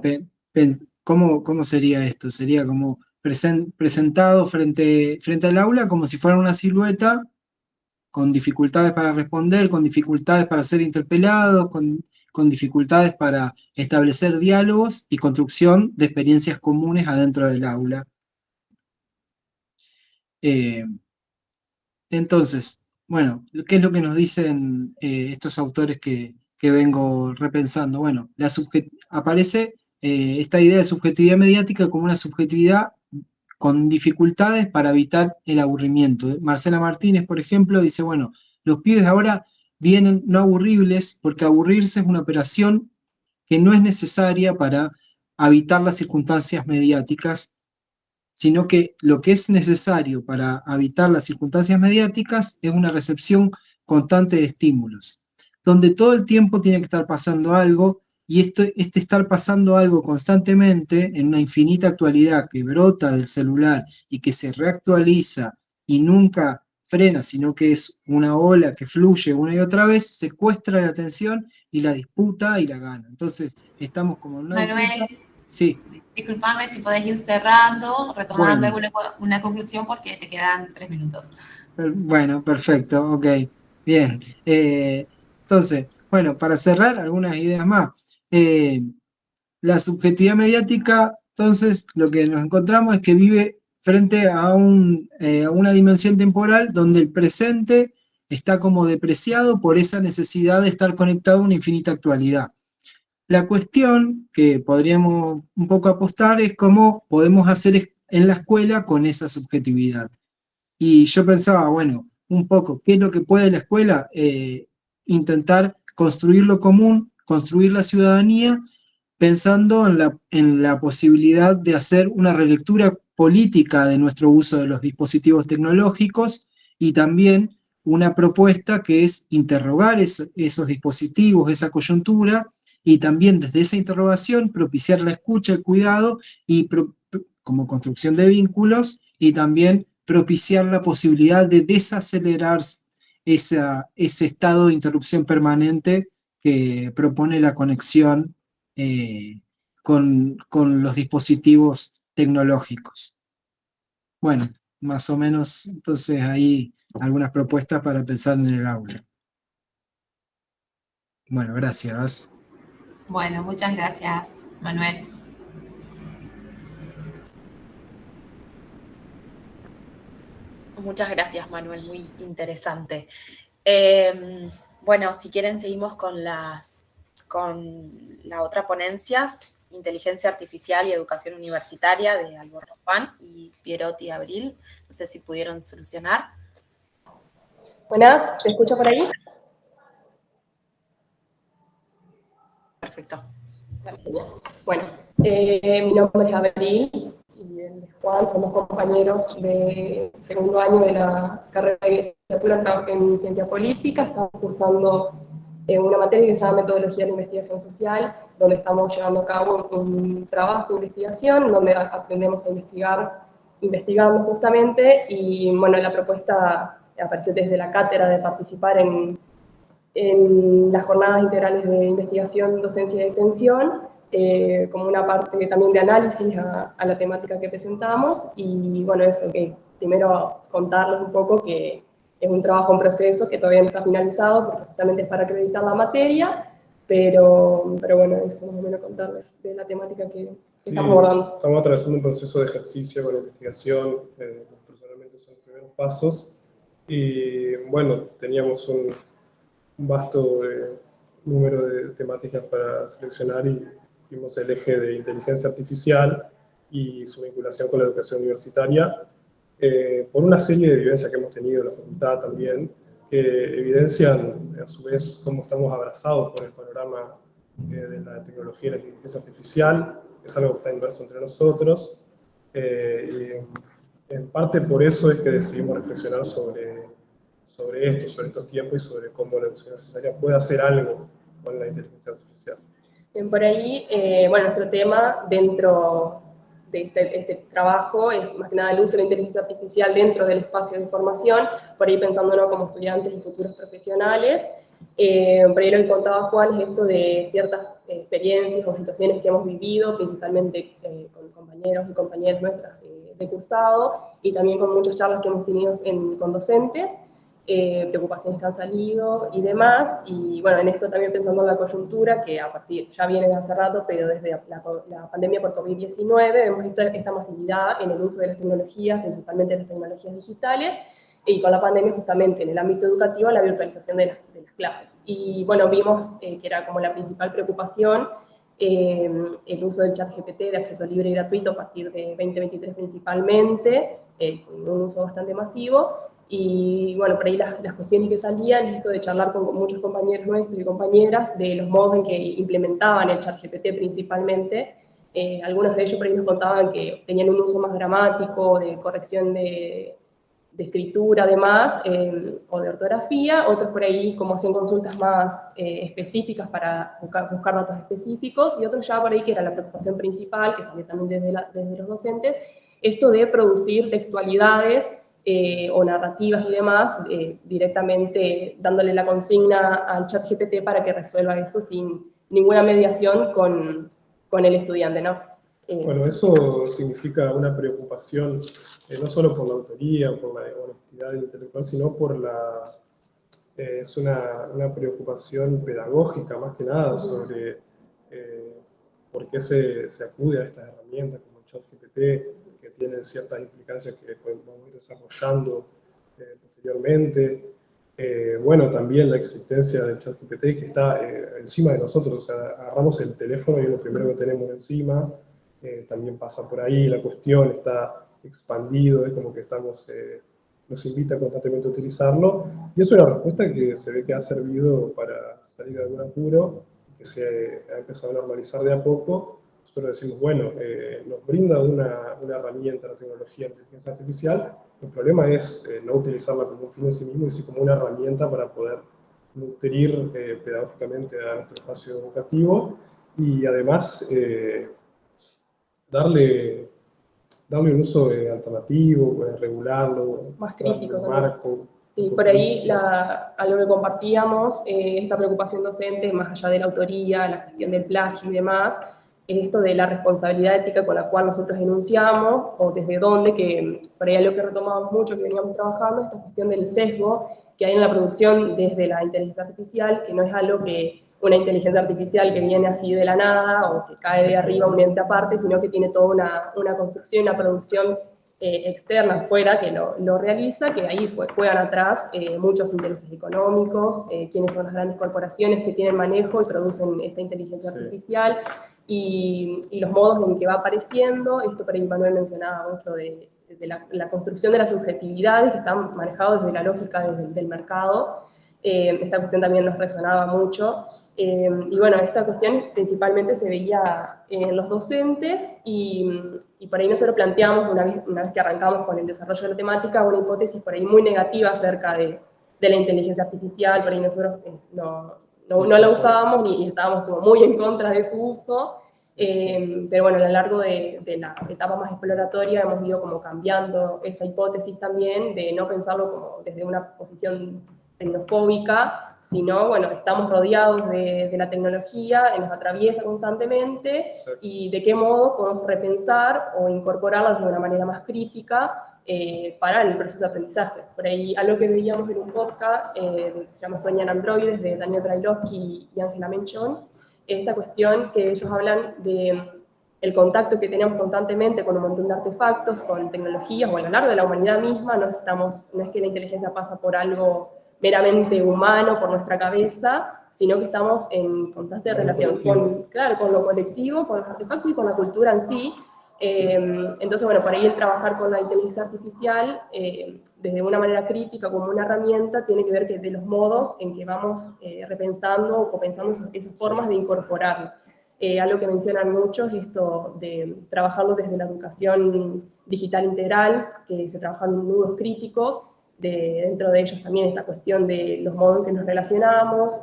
¿cómo sería esto? Sería como presentado frente al aula como si fuera una silueta, con dificultades para responder, con dificultades para ser interpelados, con dificultades para establecer diálogos y construcción de experiencias comunes adentro del aula. Entonces, bueno, ¿qué es lo que nos dicen estos autores que vengo repensando? Bueno, aparece esta idea de subjetividad mediática como una subjetividad con dificultades para evitar el aburrimiento. Marcela Martínez, por ejemplo, dice, bueno, los pibes ahora vienen no aburribles, porque aburrirse es una operación que no es necesaria para habitar las circunstancias mediáticas, sino que lo que es necesario para habitar las circunstancias mediáticas es una recepción constante de estímulos, donde todo el tiempo tiene que estar pasando algo, y este estar pasando algo constantemente en una infinita actualidad que brota del celular y que se reactualiza y nunca frena, sino que es una ola que fluye una y otra vez, secuestra la atención y la disputa y la gana. Entonces, estamos como en una Manuel, disputa. Sí. Disculpame si podés ir cerrando, retomando Bueno. una conclusión, porque te quedan 3 minutos. Bueno, perfecto, ok, bien. Entonces, bueno, para cerrar, algunas ideas más. La subjetividad mediática, entonces, lo que nos encontramos es que vive frente a una dimensión temporal donde el presente está como depreciado por esa necesidad de estar conectado a una infinita actualidad. La cuestión que podríamos un poco apostar es cómo podemos hacer en la escuela con esa subjetividad. Y yo pensaba, bueno, un poco, ¿qué es lo que puede la escuela? Intentar construir lo común, construir la ciudadanía, pensando en la posibilidad de hacer una relectura política de nuestro uso de los dispositivos tecnológicos y también una propuesta que es interrogar esos dispositivos, esa coyuntura, y también desde esa interrogación propiciar la escucha, el cuidado, y como construcción de vínculos, y también propiciar la posibilidad de desacelerar ese estado de interrupción permanente que propone la conexión con los dispositivos tecnológicos. Bueno, más o menos, entonces ahí algunas propuestas para pensar en el aula. Bueno, gracias. Bueno, muchas gracias, Manuel. Muchas gracias, Manuel, muy interesante. Bueno, si quieren seguimos con la otra ponencia, Inteligencia Artificial y Educación Universitaria, de Albornoz y Pierotti Abril. No sé si pudieron solucionar. Buenas, ¿se escucha por ahí? Perfecto. Bueno, mi nombre es Abril y el de Juan, somos compañeros de segundo año de la carrera de licenciatura en Ciencia Política. Estamos cursando una materia que se llama Metodología de la Investigación Social, donde estamos llevando a cabo un trabajo de investigación, donde aprendemos a investigar, investigando justamente, y bueno, la propuesta apareció desde la cátedra de participar en las jornadas integrales de investigación, docencia y extensión, como una parte también de análisis a la temática que presentamos. Y bueno, eso, que primero contarles un poco que es un trabajo en proceso que todavía no está finalizado, porque justamente es para acreditar la materia, pero bueno, eso más o menos contarles de la temática que estamos abordando. Estamos atravesando un proceso de ejercicio con la investigación, personalmente son los primeros pasos, y bueno, teníamos un vasto número de temáticas para seleccionar y vimos el eje de inteligencia artificial y su vinculación con la educación universitaria, por una serie de vivencias que hemos tenido en la facultad también, que evidencian a su vez cómo estamos abrazados por el panorama de la tecnología y la inteligencia artificial. Es algo que está inverso entre nosotros, y en parte por eso es que decidimos reflexionar sobre estos tiempos y sobre cómo la educación universitaria puede hacer algo con la inteligencia artificial. Bien, por ahí, bueno, nuestro tema dentro de este trabajo es más que nada el uso de la inteligencia artificial dentro del espacio de formación, por ahí pensándonos como estudiantes y futuros profesionales. Por ahí lo que contaba Juan es esto de ciertas experiencias o situaciones que hemos vivido, principalmente con compañeros y compañeras nuestras de cursado, y también con muchas charlas que hemos tenido con docentes, preocupaciones que han salido y demás. Y bueno, en esto también pensando en la coyuntura, que ya viene de hace rato, pero desde la pandemia por COVID-19 vemos esta masividad en el uso de las tecnologías, principalmente las tecnologías digitales, y con la pandemia justamente en el ámbito educativo la virtualización de las clases. Y bueno, vimos que era como la principal preocupación el uso del ChatGPT de acceso libre y gratuito a partir de 2023 principalmente, con un uso bastante masivo. Y bueno, por ahí las cuestiones que salían, esto de charlar con muchos compañeros nuestros y compañeras de los modos en que implementaban el ChatGPT principalmente. Algunos de ellos por ahí nos contaban que tenían un uso más gramático, de corrección de escritura además, o de ortografía. Otros por ahí como hacían consultas más específicas para buscar datos específicos, y otros ya por ahí que era la preocupación principal, que salió también desde los docentes, esto de producir textualidades o narrativas y demás, directamente dándole la consigna al ChatGPT para que resuelva eso sin ninguna mediación con el estudiante, ¿no? Bueno, eso significa una preocupación no solo por la autoría, por la honestidad intelectual, sino por es una preocupación pedagógica más que nada sobre por qué se acude a estas herramientas como el ChatGPT, que tienen ciertas implicancias que podemos ir desarrollando posteriormente. Bueno, también la existencia del ChatGPT que está encima de nosotros, o sea, agarramos el teléfono y es lo primero que tenemos encima, también pasa por ahí, la cuestión está expandido, es como que nos invita constantemente a utilizarlo, y es una respuesta que se ve que ha servido para salir de algún apuro, que se ha empezado a normalizar de a poco. Nosotros decimos, bueno, nos brinda una herramienta, la tecnología de inteligencia artificial. El problema es no utilizarla como un fin en sí mismo, sino como una herramienta para poder nutrir pedagógicamente a nuestro espacio educativo y además darle un uso alternativo, regularlo, más crítico darle un también. marco. Sí, por ahí algo que compartíamos, esta preocupación docente, más allá de la autoría, la gestión del plagio y demás, es esto de la responsabilidad ética con la cual nosotros enunciamos, o desde dónde, que por ahí algo que retomamos mucho, que veníamos trabajando, esta cuestión del sesgo que hay en la producción desde la inteligencia artificial, que no es algo que una inteligencia artificial que viene así de la nada, o que cae de arriba un ente aparte, sino que tiene toda una construcción, una producción externa, afuera, que lo realiza, que ahí juegan atrás muchos intereses económicos, quiénes son las grandes corporaciones que tienen manejo y producen esta inteligencia artificial, y los modos en que va apareciendo. Esto por ahí Manuel mencionaba mucho de la construcción de las subjetividades que están manejados desde la lógica del mercado. Esta cuestión también nos resonaba mucho. Y bueno, esta cuestión principalmente se veía en los docentes y por ahí nosotros planteamos, una vez que arrancamos con el desarrollo de la temática, una hipótesis por ahí muy negativa acerca de la inteligencia artificial. Por ahí nosotros no la usábamos y estábamos como muy en contra de su uso. Pero bueno, a lo largo de la etapa más exploratoria hemos ido como cambiando esa hipótesis también, de no pensarlo como desde una posición tecnofóbica, sino, bueno, estamos rodeados de la tecnología, nos atraviesa constantemente, y de qué modo podemos repensar o incorporarla de una manera más crítica para el proceso de aprendizaje. Por ahí, algo que veíamos en un podcast que se llama Soñan Androides, de Daniel Brailovsky y Ángela Menchon, esta cuestión que ellos hablan de el contacto que tenemos constantemente con un montón de artefactos, con tecnologías, o a lo largo de la humanidad misma. No es que la inteligencia pasa por algo meramente humano, por nuestra cabeza, sino que estamos en constante relación con lo colectivo, con los artefactos y con la cultura en sí. Entonces, bueno, por ahí el trabajar con la inteligencia artificial desde una manera crítica, como una herramienta, tiene que ver que de los modos en que vamos repensando o pensando esas formas de incorporarlo. Algo que mencionan mucho es esto de trabajarlo desde la educación digital integral, que se trabajan nudos críticos, dentro de ellos también esta cuestión de los modos en que nos relacionamos,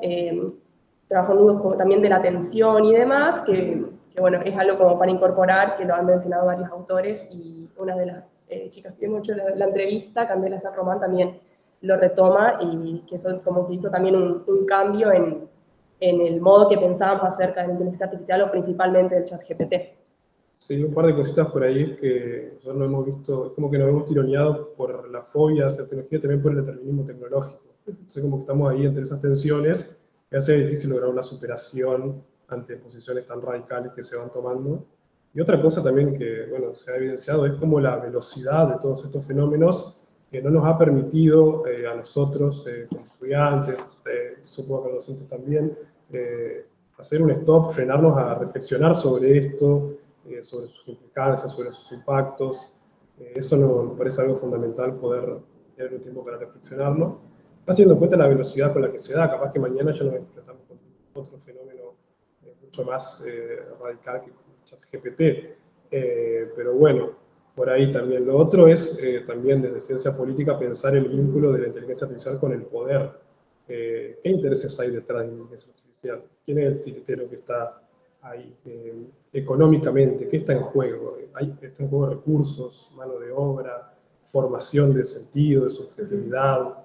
trabajando nudos como también de la atención y demás, que bueno, es algo como para incorporar, que lo han mencionado varios autores, y una de las chicas que hemos hecho la entrevista, Candela San Román, también lo retoma, y que eso como que hizo también un cambio en el modo que pensábamos acerca de la inteligencia artificial, o principalmente del ChatGPT. Sí, un par de cositas por ahí que nosotros no hemos visto, es como que nos hemos tironeado por la fobia hacia la tecnología, también por el determinismo tecnológico. Entonces como que estamos ahí entre esas tensiones, que hace difícil lograr una superación ante posiciones tan radicales que se van tomando. Y otra cosa también que, bueno, se ha evidenciado es como la velocidad de todos estos fenómenos que no nos ha permitido a nosotros, como estudiantes, supongo que a los docentes también, hacer un stop, frenarnos a reflexionar sobre esto, sobre sus implicancias, sobre sus impactos. Eso nos parece algo fundamental, poder tener un tiempo para reflexionarlo, haciendo en cuenta la velocidad con la que se da. Capaz que mañana ya nos enfrentamos con otro fenómeno mucho más radical que ChatGPT. Pero bueno, por ahí también. Lo otro es también desde ciencia política pensar el vínculo de la inteligencia artificial con el poder. ¿Qué intereses hay detrás de la inteligencia artificial? ¿Quién es el tiritero que está ahí económicamente? ¿Qué está en juego? Está en juego recursos, mano de obra, formación de sentido, de subjetividad,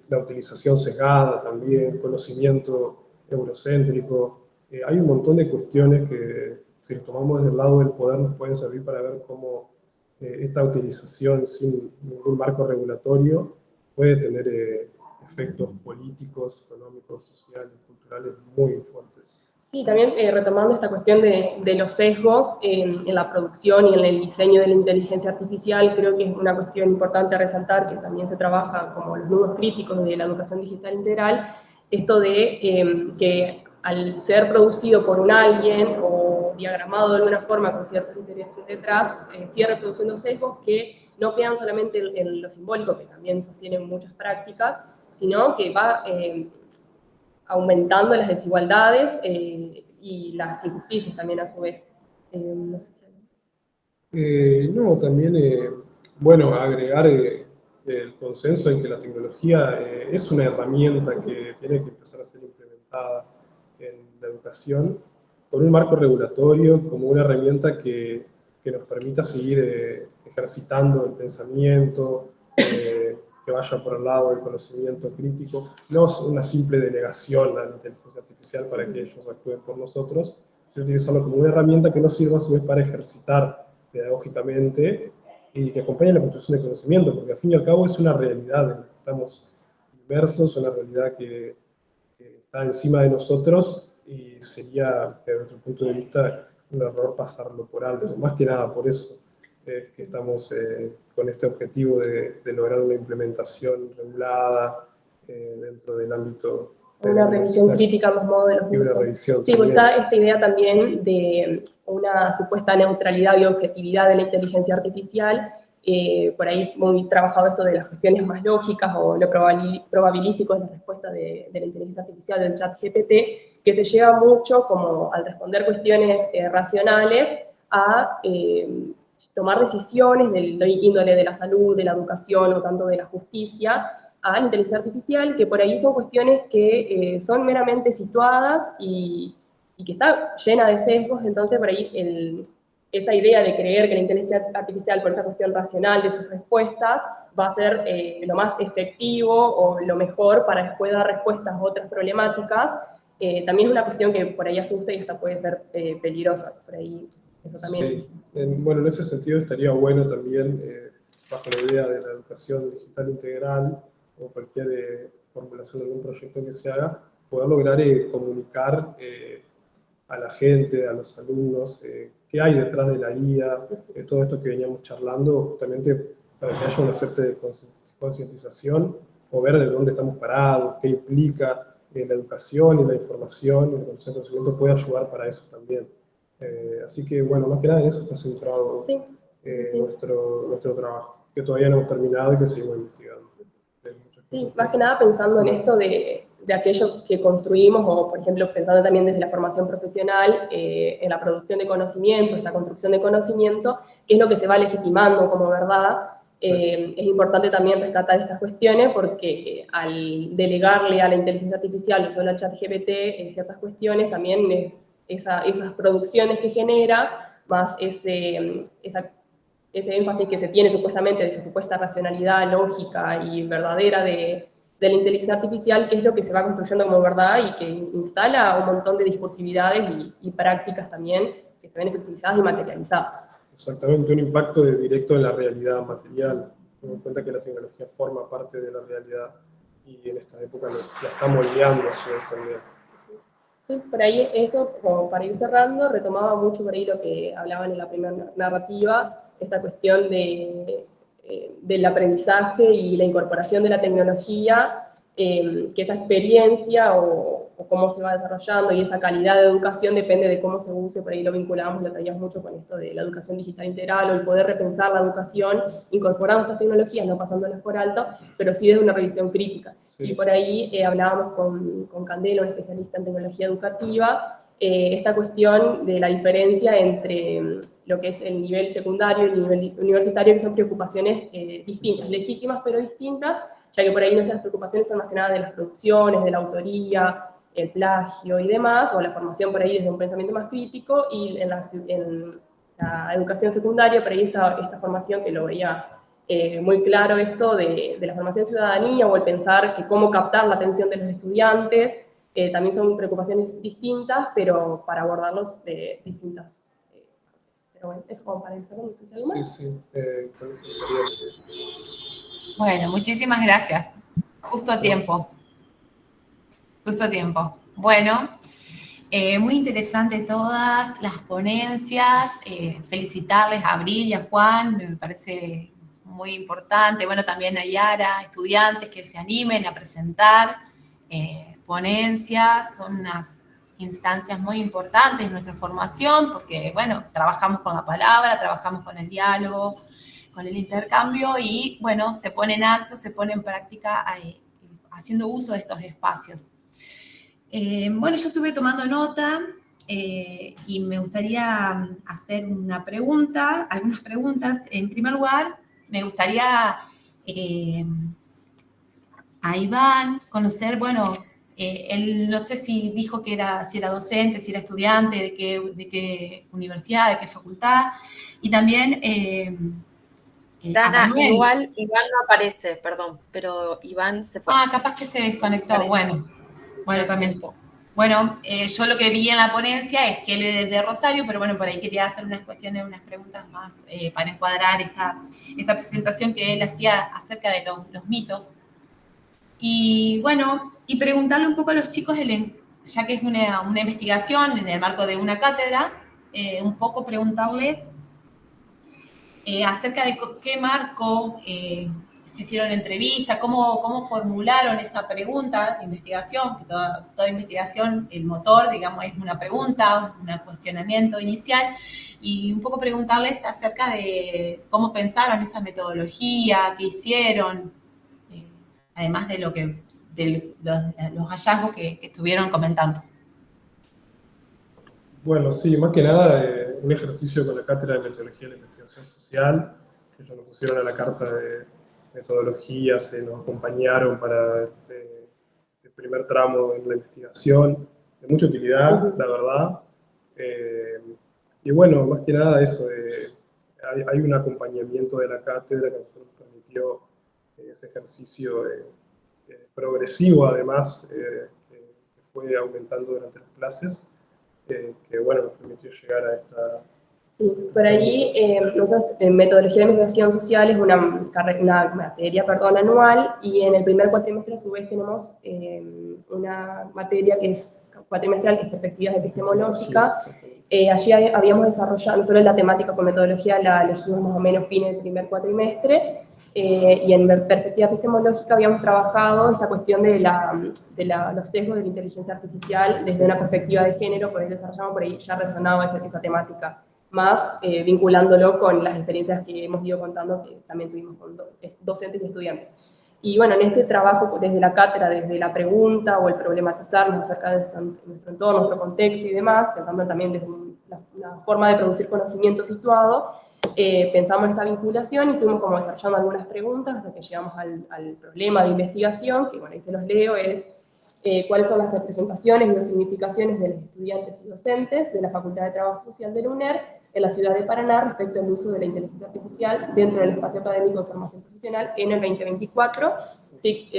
la utilización sesgada también, conocimiento eurocéntrico. Hay un montón de cuestiones que, si los tomamos desde el lado del poder, nos pueden servir para ver cómo esta utilización sin ningún marco regulatorio puede tener efectos políticos, económicos, sociales, culturales muy fuertes. Sí, también retomando esta cuestión de los sesgos en la producción y en el diseño de la inteligencia artificial, creo que es una cuestión importante a resaltar, que también se trabaja como los nudos críticos de la educación digital integral, esto de que al ser producido por un alguien o diagramado de alguna forma con ciertos intereses detrás, sigue reproduciendo sesgos que no quedan solamente en lo simbólico, que también sostienen muchas prácticas, sino que va aumentando las desigualdades y las injusticias también a su vez. No sé si No, también, bueno, agregar el consenso en que la tecnología es una herramienta que tiene que empezar a ser implementada en la educación con un marco regulatorio como una herramienta que nos permita seguir ejercitando el pensamiento, que vaya por el lado del conocimiento crítico, no es una simple delegación a la inteligencia artificial para que ellos actúen por nosotros, sino utilizarlo como una herramienta que nos sirva a su vez para ejercitar pedagógicamente y que acompañe la construcción de conocimiento, porque al fin y al cabo es una realidad en la que estamos inmersos, una realidad que está encima de nosotros y sería, desde nuestro punto de vista, un error pasarlo por alto. Más que nada por eso es que estamos con este objetivo de lograr una implementación regulada dentro del ámbito de una revisión crítica a los modelos de uso. Sí, pues está esta idea también de una supuesta neutralidad y objetividad de la inteligencia artificial, por ahí muy trabajado esto de las cuestiones más lógicas o lo probabilístico de la respuesta de la inteligencia artificial del chat GPT, que se lleva mucho como al responder cuestiones racionales a tomar decisiones del índole de la salud, de la educación o tanto de la justicia, a la inteligencia artificial, que por ahí son cuestiones que son meramente situadas y que está llena de sesgos, entonces por ahí esa idea de creer que la inteligencia artificial, por esa cuestión racional de sus respuestas, va a ser lo más efectivo o lo mejor para después dar respuestas a otras problemáticas, también es una cuestión que por ahí asusta y hasta puede ser peligrosa, por ahí eso también. Sí, bueno, en ese sentido estaría bueno también, bajo la idea de la educación digital integral, o cualquier formulación de algún proyecto que se haga, poder lograr comunicar a la gente, a los alumnos, qué hay detrás de la guía, todo esto que veníamos charlando, justamente para que haya una suerte de concientización, o ver de dónde estamos parados, qué implica la educación y la información, el conocimiento puede ayudar para eso también. Así que, bueno, más que nada en eso está centrado sí. Nuestro trabajo, que todavía no hemos terminado y que seguimos investigando. Sí, más que nada pensando en esto de aquello que construimos, o por ejemplo pensando también desde la formación profesional, en la producción de conocimiento, esta construcción de conocimiento, que es lo que se va legitimando como verdad. Sí. Es importante también rescatar estas cuestiones porque al delegarle a la inteligencia artificial o solo al chat GPT en ciertas cuestiones, también esas producciones que genera, más ese énfasis que se tiene supuestamente de esa supuesta racionalidad lógica y verdadera de la inteligencia artificial, que es lo que se va construyendo como verdad y que instala un montón de discursividades y prácticas también que se ven efectivizadas y materializadas. Exactamente, un impacto directo en la realidad material. Teniendo en cuenta que la tecnología forma parte de la realidad y en esta época la está moldeando a su vez también. Sí, por ahí eso, como para ir cerrando, retomaba mucho por ahí lo que hablaban en la primera narrativa, esta cuestión del aprendizaje y la incorporación de la tecnología, que esa experiencia o cómo se va desarrollando y esa calidad de educación depende de cómo se use, por ahí lo vinculamos, lo traíamos mucho con esto de la educación digital integral o el poder repensar la educación incorporando estas tecnologías, no pasándolas por alto, pero sí desde una revisión crítica. Sí. Y por ahí hablábamos con Candelo, un especialista en tecnología educativa, esta cuestión de la diferencia entre lo que es el nivel secundario y el nivel universitario, que son preocupaciones distintas, legítimas pero distintas, ya que por ahí nuestras preocupaciones son más que nada de las producciones, de la autoría, el plagio y demás, o la formación por ahí desde un pensamiento más crítico, y en la educación secundaria por ahí esta formación que lo veía muy claro esto de la formación de ciudadanía, o el pensar que cómo captar la atención de los estudiantes, también son preocupaciones distintas, pero para abordarlos de distintas partes. Pero bueno, eso como para ir cerrando, no sé si algo más. Sí, con eso Bueno, muchísimas gracias. Justo a tiempo. Justo a tiempo. Bueno, Muy interesante todas las ponencias, felicitarles a Abril y a Juan, me parece muy importante, bueno, también a Yara, estudiantes que se animen a presentar ponencias, son unas instancias muy importantes en nuestra formación, porque, bueno, trabajamos con la palabra, trabajamos con el diálogo, con el intercambio, y, bueno, se pone en acto, se pone en práctica haciendo uso de estos espacios. Bueno, yo estuve tomando nota y me gustaría hacer una pregunta, algunas preguntas. En primer lugar, me gustaría a Iván conocer, bueno, él no sé si dijo que si era docente, si era estudiante, de qué universidad, de qué facultad, y también a Dana, Manuel. igual Iván no aparece, perdón, pero Iván se fue. Ah, capaz que se desconectó, Parece. bueno. Bueno, también. Bueno, yo lo que vi en la ponencia es que él es de Rosario, pero bueno, por ahí quería hacer unas cuestiones, unas preguntas más para encuadrar esta presentación que él hacía acerca de los mitos. Y bueno, y preguntarle un poco a los chicos, ya que es una investigación en el marco de una cátedra, un poco preguntarles acerca de qué marco se hicieron entrevistas, cómo formularon esa pregunta de investigación, que toda investigación, el motor, digamos, es una pregunta, un cuestionamiento inicial, y un poco preguntarles acerca de cómo pensaron esa metodología, qué hicieron, además de los hallazgos que estuvieron comentando. Bueno, sí, más que nada un ejercicio con la Cátedra de Metodología de la Investigación Social, que ellos nos pusieron a la carta de metodologías, nos acompañaron para este primer tramo en la investigación, de mucha utilidad, la verdad. Y bueno, más que nada eso, hay un acompañamiento de la cátedra que nos permitió ese ejercicio progresivo, además, que fue aumentando durante las clases. Que bueno, nos permitió llegar a esta... Sí, por ahí nosotros en Metodología de Investigación Social es una materia anual, y en el primer cuatrimestre a su vez tenemos una materia que es cuatrimestral, que es Perspectivas Epistemológicas. Allí habíamos desarrollado, nosotros la temática con metodología la elegimos más o menos fines del primer cuatrimestre, y en perspectiva epistemológica habíamos trabajado esta cuestión de los sesgos de la inteligencia artificial desde una perspectiva de género, por ahí desarrollamos, por ahí ya resonaba esa temática, más vinculándolo con las experiencias que hemos ido contando, que también tuvimos con docentes y estudiantes. Y bueno, en este trabajo desde la cátedra, desde la pregunta o el problematizarnos acerca de nuestro entorno, nuestro contexto y demás, pensando también desde una forma de producir conocimiento situado, pensamos esta vinculación y fuimos como desarrollando algunas preguntas hasta que llegamos al problema de investigación, que bueno, ahí se los leo, es cuáles son las representaciones y las significaciones de los estudiantes y docentes de la Facultad de Trabajo Social de la UNER en la ciudad de Paraná respecto al uso de la inteligencia artificial dentro del espacio académico de formación profesional en el 2024. Sí,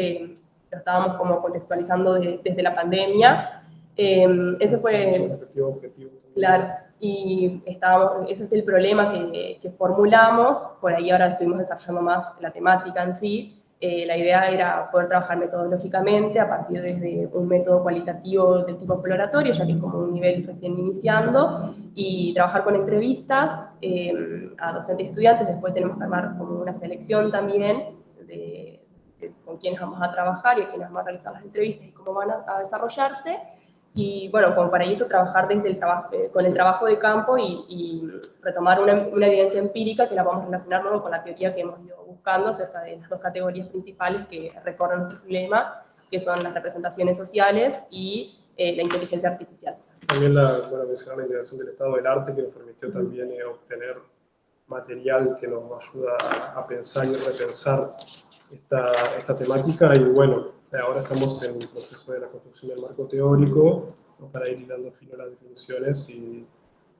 lo estábamos como contextualizando desde la pandemia. Ese fue... objetivo. Claro, y ese es el problema que formulamos, por ahí ahora estuvimos desarrollando más la temática en sí. La idea era poder trabajar metodológicamente a partir de un método cualitativo del tipo exploratorio, ya que es como un nivel recién iniciando, y trabajar con entrevistas a docentes y estudiantes. Después tenemos que armar como una selección también de con quiénes vamos a trabajar y a quiénes vamos a realizar las entrevistas y cómo van a desarrollarse. Y bueno, como para eso trabajar desde con el trabajo de campo y retomar una evidencia empírica que la vamos a relacionar luego con la teoría que hemos ido buscando acerca de las dos categorías principales que recorren nuestro problema, que son las representaciones sociales y la inteligencia artificial. También mencionar la integración del estado del arte, que nos permitió también obtener material que nos ayuda a pensar y repensar esta temática. Y bueno, ahora estamos en el proceso de la construcción del marco teórico, ¿no?, para ir dando fino a las definiciones y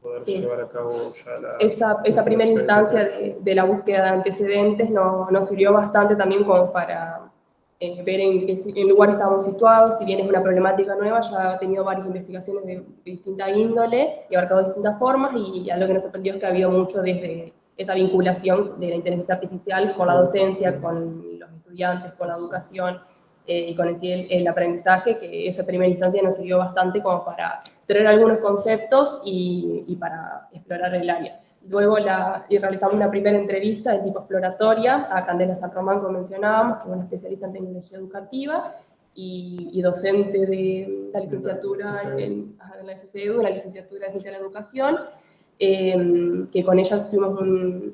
poder llevar a cabo ya esa primera instancia de la búsqueda de antecedentes nos sirvió bastante también como para ver en qué lugar estábamos situados. Si bien es una problemática nueva, ya ha tenido varias investigaciones de distinta índole y abarcado distintas formas, y algo que nos sorprendió es que ha habido mucho desde esa vinculación de la inteligencia artificial con la docencia, con los estudiantes, con la educación y con el aprendizaje, que esa primera instancia nos sirvió bastante como para traer algunos conceptos y para explorar el área. Luego realizamos una primera entrevista de tipo exploratoria a Candela San Román, como mencionábamos, que es una especialista en tecnología educativa y docente de la licenciatura en la FCEDU, la licenciatura de Ciencia de la Educación, que con ella tuvimos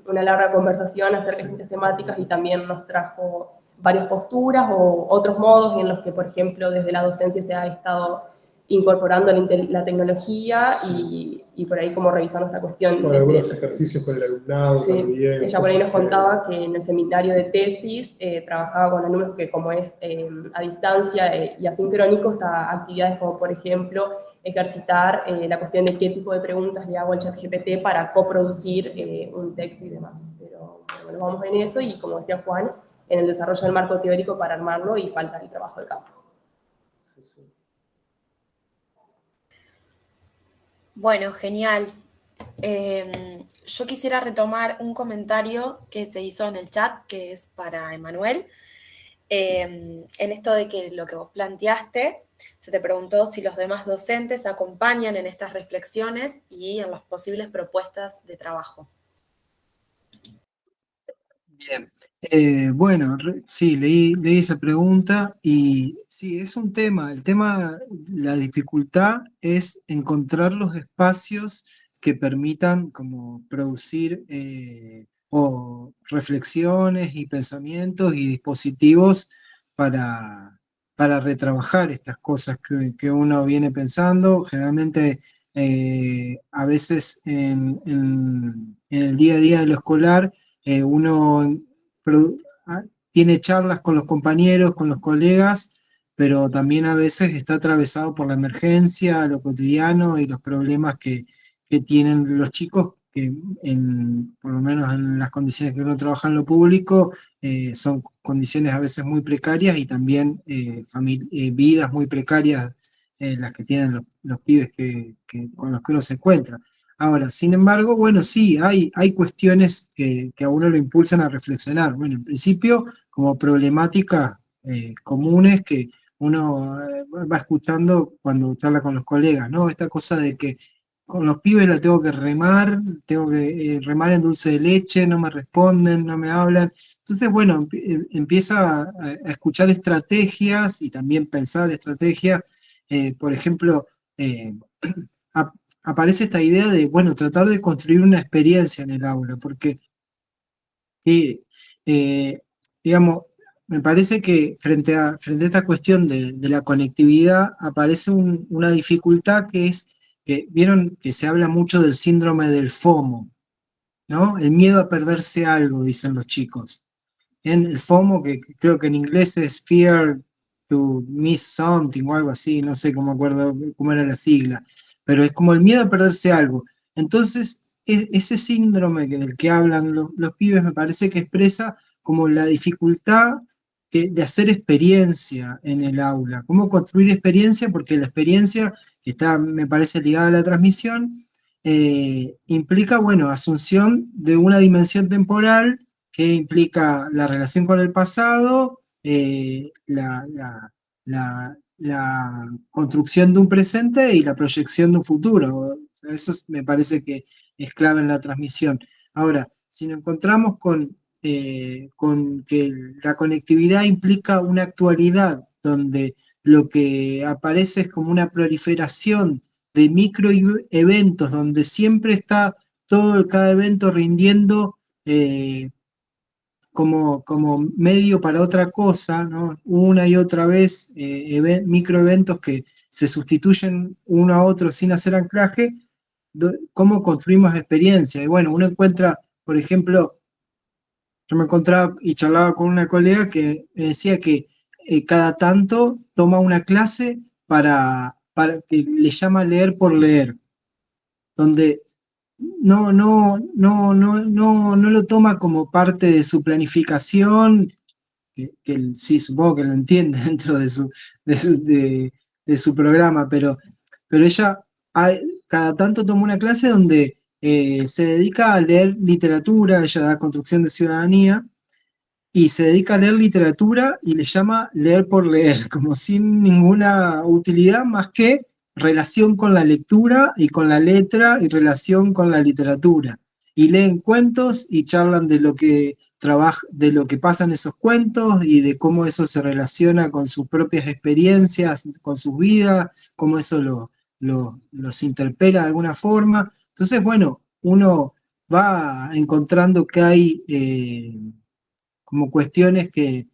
una larga conversación acerca de distintas temáticas y también nos trajo varias posturas o otros modos en los que, por ejemplo, desde la docencia se ha estado incorporando la tecnología y por ahí como revisando esta cuestión. Con algunos ejercicios con el alumnado también. Ella por ahí nos contaba que en el seminario de tesis trabajaba con alumnos que como es a distancia y asincrónico, está actividades como por ejemplo ejercitar la cuestión de qué tipo de preguntas le hago al ChatGPT para coproducir un texto y demás. Pero bueno, vamos en eso y como decía Juan, en el desarrollo del marco teórico para armarlo y falta el trabajo de campo. Bueno, genial. Yo quisiera retomar un comentario que se hizo en el chat, que es para Emanuel, en esto de que lo que vos planteaste, se te preguntó si los demás docentes acompañan en estas reflexiones y en las posibles propuestas de trabajo. Bien, bueno, sí, leí esa pregunta y sí, es un tema. El tema, la dificultad es encontrar los espacios que permitan como producir o reflexiones y pensamientos y dispositivos para retrabajar estas cosas que uno viene pensando. Generalmente, a veces en el día a día de lo escolar, uno tiene charlas con los compañeros, con los colegas, pero también a veces está atravesado por la emergencia, lo cotidiano y los problemas que tienen los chicos, que por lo menos en las condiciones que uno trabaja en lo público, son condiciones a veces muy precarias y también vidas muy precarias las que tienen los pibes con los que uno se encuentra. Ahora, sin embargo, bueno, sí, hay cuestiones que a uno lo impulsan a reflexionar. Bueno, en principio, como problemáticas comunes que uno va escuchando cuando charla con los colegas, ¿no? Esta cosa de que con los pibes la tengo que remar en dulce de leche, no me responden, no me hablan. Entonces, bueno, empieza a escuchar estrategias y también pensar estrategias. Por ejemplo, aparece esta idea de, bueno, tratar de construir una experiencia en el aula, porque, digamos, me parece que frente a esta cuestión de la conectividad aparece una dificultad que es, que vieron que se habla mucho del síndrome del FOMO, ¿no? El miedo a perderse algo, dicen los chicos. En el FOMO, que creo que en inglés es Fear to Miss Something o algo así, no sé cómo acuerdo cómo era la sigla, pero es como el miedo a perderse algo. Entonces, ese síndrome del que hablan los pibes me parece que expresa como la dificultad de hacer experiencia en el aula. ¿Cómo construir experiencia? Porque la experiencia, que está, me parece, ligada a la transmisión, implica, bueno, asunción de una dimensión temporal que implica la relación con el pasado, la construcción de un presente y la proyección de un futuro. O sea, eso me parece que es clave en la transmisión. Ahora, si nos encontramos con que la conectividad implica una actualidad donde lo que aparece es como una proliferación de microeventos, donde siempre está cada evento rindiendo como medio para otra cosa, ¿no? Una y otra vez, microeventos que se sustituyen uno a otro sin hacer anclaje, ¿cómo construimos experiencia? Y bueno, uno encuentra, por ejemplo, yo me encontraba y charlaba con una colega que me decía que cada tanto toma una clase para que le llama leer por leer, donde no lo toma como parte de su planificación, que sí, supongo que lo entiende dentro de su programa, pero ella cada tanto toma una clase donde se dedica a leer literatura, ella da construcción de ciudadanía, y se dedica a leer literatura y le llama leer por leer, como sin ninguna utilidad más que relación con la lectura y con la letra y relación con la literatura. Y leen cuentos y charlan de lo que de lo que pasa en esos cuentos y de cómo eso se relaciona con sus propias experiencias, con sus vidas, cómo eso los interpela de alguna forma. Entonces, bueno, uno va encontrando que hay como cuestiones que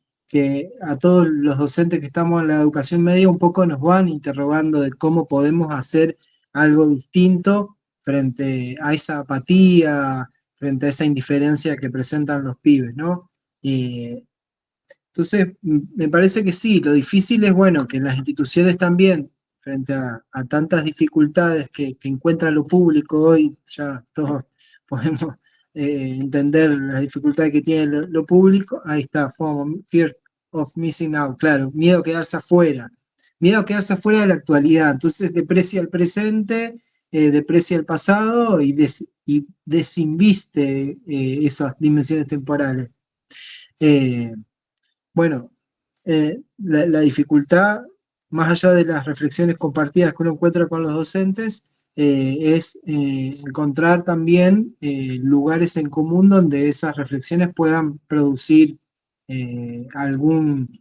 a todos los docentes que estamos en la educación media un poco nos van interrogando de cómo podemos hacer algo distinto frente a esa apatía, frente a esa indiferencia que presentan los pibes, ¿no? Entonces, me parece que sí, lo difícil es, bueno, que las instituciones también, frente a tantas dificultades que encuentra lo público hoy, ya todos podemos entender las dificultades que tiene lo público, ahí está, FOMO, Fear of Missing Out, claro, miedo a quedarse afuera de la actualidad, entonces deprecia el presente, deprecia el pasado y desinviste esas dimensiones temporales. Bueno, la dificultad, más allá de las reflexiones compartidas que uno encuentra con los docentes, es encontrar también lugares en común donde esas reflexiones puedan producir algún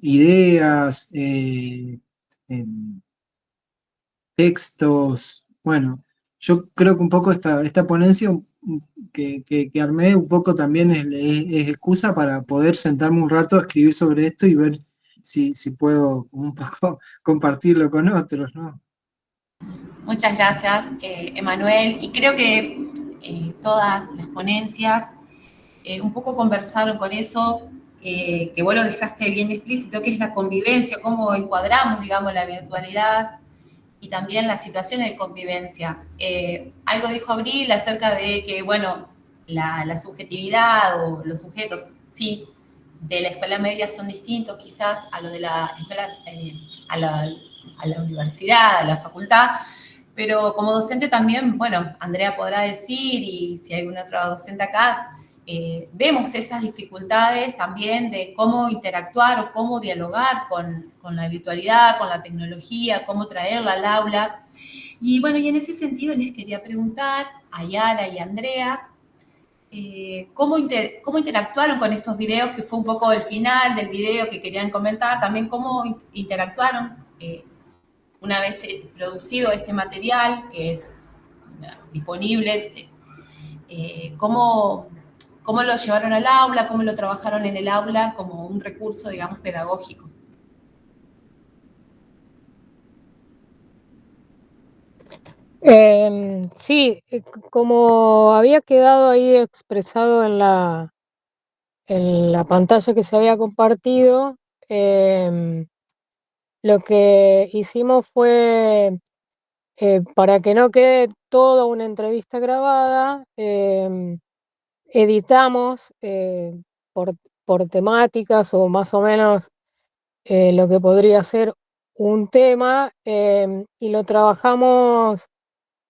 ideas, textos. Bueno, yo creo que un poco esta ponencia que armé un poco también es excusa para poder sentarme un rato a escribir sobre esto y ver si puedo un poco compartirlo con otros, ¿no? Muchas gracias, Emanuel. Y creo que todas las ponencias un poco conversaron con eso, que vos lo dejaste bien explícito, que es la convivencia, cómo encuadramos, digamos, la virtualidad y también las situaciones de convivencia. Algo dijo Abril acerca de que, bueno, la subjetividad o los sujetos, sí, de la escuela media son distintos quizás a los de la escuela, a la universidad, a la facultad, pero como docente también, bueno, Andrea podrá decir, y si hay alguna otra docente acá, vemos esas dificultades también de cómo interactuar o cómo dialogar con la virtualidad, con la tecnología, cómo traerla al aula. Y bueno, y en ese sentido les quería preguntar a Yara y a Andrea, cómo interactuaron con estos videos, que fue un poco el final del video que querían comentar, también cómo interactuaron una vez producido este material, que es disponible, cómo lo llevaron al aula, cómo lo trabajaron en el aula como un recurso, digamos, pedagógico. Sí, como había quedado ahí expresado en la pantalla que se había compartido, lo que hicimos fue, para que no quede toda una entrevista grabada, editamos por temáticas o más o menos lo que podría ser un tema, y lo trabajamos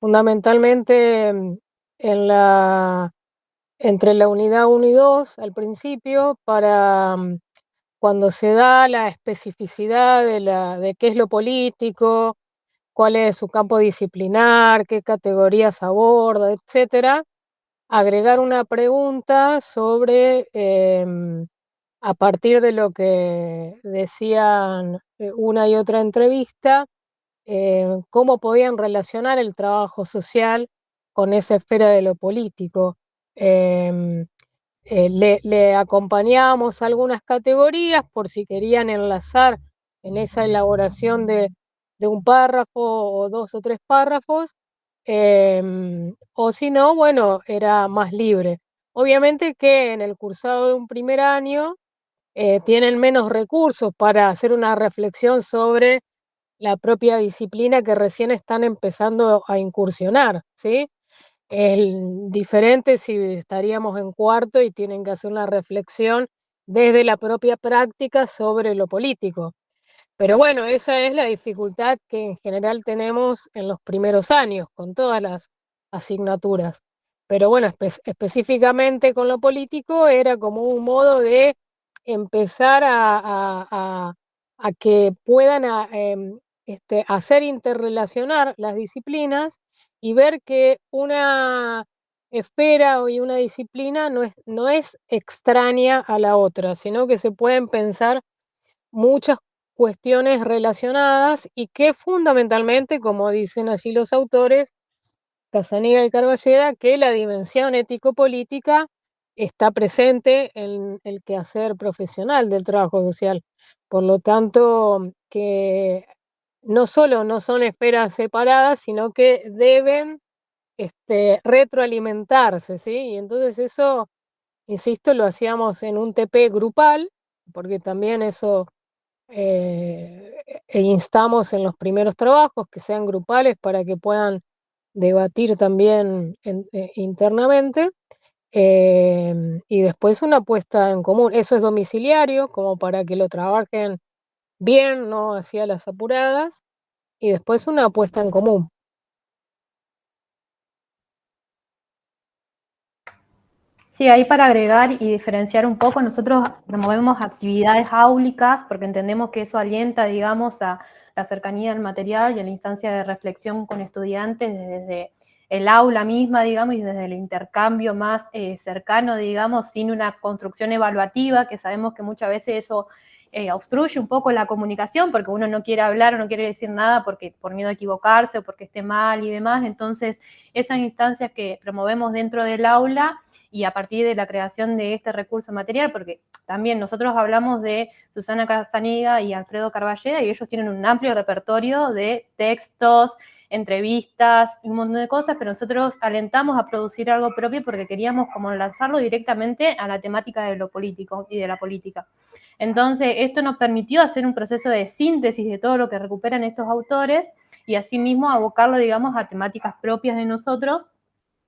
fundamentalmente entre la unidad 1 y 2 al principio, para cuando se da la especificidad de qué es lo político, cuál es su campo disciplinar, qué categorías aborda, etcétera, agregar una pregunta sobre, a partir de lo que decían una y otra entrevista, cómo podían relacionar el trabajo social con esa esfera de lo político. Le acompañábamos algunas categorías por si querían enlazar en esa elaboración de un párrafo o 2 o 3 párrafos, o si no, bueno, era más libre. Obviamente que en el cursado de un primer año tienen menos recursos para hacer una reflexión sobre la propia disciplina que recién están empezando a incursionar, ¿sí? Es diferente si estaríamos en cuarto y tienen que hacer una reflexión desde la propia práctica sobre lo político. Pero bueno, esa es la dificultad que en general tenemos en los primeros años, con todas las asignaturas. Pero bueno, específicamente con lo político era como un modo de empezar a que puedan hacer interrelacionar las disciplinas y ver que una esfera y una disciplina no es extraña a la otra, sino que se pueden pensar muchas cuestiones relacionadas y que fundamentalmente, como dicen allí los autores, Cassaniga y Carballeda, que la dimensión ético-política está presente en el quehacer profesional del trabajo social. Por lo tanto, que no solo no son esferas separadas, sino que deben retroalimentarse, ¿sí? Y entonces eso, insisto, lo hacíamos en un TP grupal, porque también eso instamos en los primeros trabajos que sean grupales para que puedan debatir también internamente. Y después una puesta en común. Eso es domiciliario, como para que lo trabajen bien, no hacia las apuradas. Y después una puesta en común. Sí, ahí para agregar y diferenciar un poco, nosotros promovemos actividades áulicas porque entendemos que eso alienta, digamos, a la cercanía al material y a la instancia de reflexión con estudiantes desde el aula misma, digamos, y desde el intercambio más cercano, digamos, sin una construcción evaluativa, que sabemos que muchas veces eso obstruye un poco la comunicación porque uno no quiere hablar o no quiere decir nada por miedo a equivocarse o porque esté mal y demás. Entonces, esas instancias que promovemos dentro del aula y a partir de la creación de este recurso material, porque también nosotros hablamos de Susana Cassaniga y Alfredo Carballeda y ellos tienen un amplio repertorio de textos, entrevistas, un montón de cosas, pero nosotros alentamos a producir algo propio porque queríamos como lanzarlo directamente a la temática de lo político y de la política. Entonces, esto nos permitió hacer un proceso de síntesis de todo lo que recuperan estos autores y asimismo abocarlo, digamos, a temáticas propias de nosotros,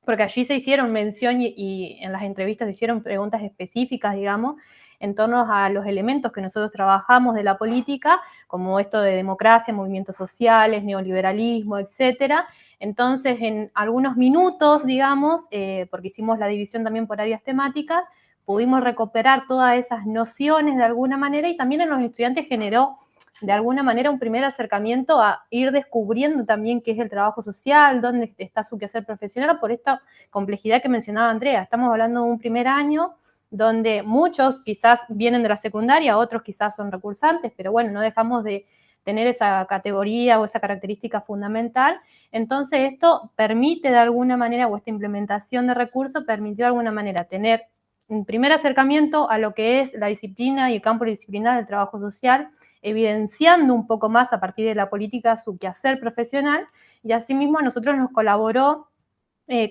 porque allí se hicieron mención y en las entrevistas se hicieron preguntas específicas, digamos, en torno a los elementos que nosotros trabajamos de la política, como esto de democracia, movimientos sociales, neoliberalismo, etcétera. Entonces, en algunos minutos, digamos, porque hicimos la división también por áreas temáticas, pudimos recuperar todas esas nociones de alguna manera y también en los estudiantes generó de alguna manera un primer acercamiento a ir descubriendo también qué es el trabajo social, dónde está su quehacer profesional, por esta complejidad que mencionaba Andrea. Estamos hablando de un primer año donde muchos quizás vienen de la secundaria, otros quizás son recursantes, pero bueno, no dejamos de tener esa categoría o esa característica fundamental. Entonces esto permite de alguna manera, o esta implementación de recursos permitió de alguna manera tener un primer acercamiento a lo que es la disciplina y el campo disciplinar del trabajo social, evidenciando un poco más a partir de la política su quehacer profesional, y asimismo a nosotros nos colaboró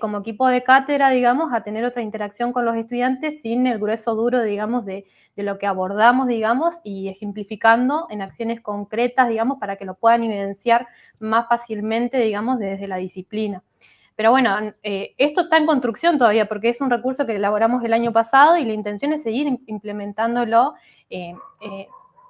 como equipo de cátedra, digamos, a tener otra interacción con los estudiantes sin el grueso duro, digamos, de lo que abordamos, digamos, y ejemplificando en acciones concretas, digamos, para que lo puedan evidenciar más fácilmente, digamos, desde la disciplina. Pero bueno, esto está en construcción todavía porque es un recurso que elaboramos el año pasado y la intención es seguir implementándolo.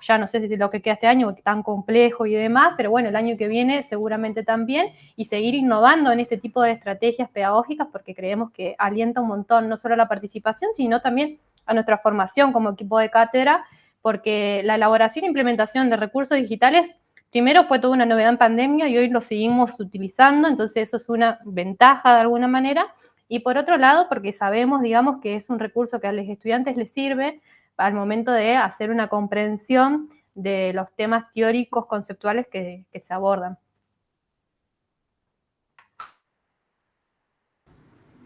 Ya no sé si es lo que queda este año, tan complejo y demás, pero bueno, el año que viene seguramente también, y seguir innovando en este tipo de estrategias pedagógicas porque creemos que alienta un montón no solo a la participación, sino también a nuestra formación como equipo de cátedra, porque la elaboración e implementación de recursos digitales primero fue toda una novedad en pandemia y hoy lo seguimos utilizando, entonces eso es una ventaja de alguna manera. Y por otro lado, porque sabemos, digamos, que es un recurso que a los estudiantes les sirve al momento de hacer una comprensión de los temas teóricos, conceptuales que se abordan.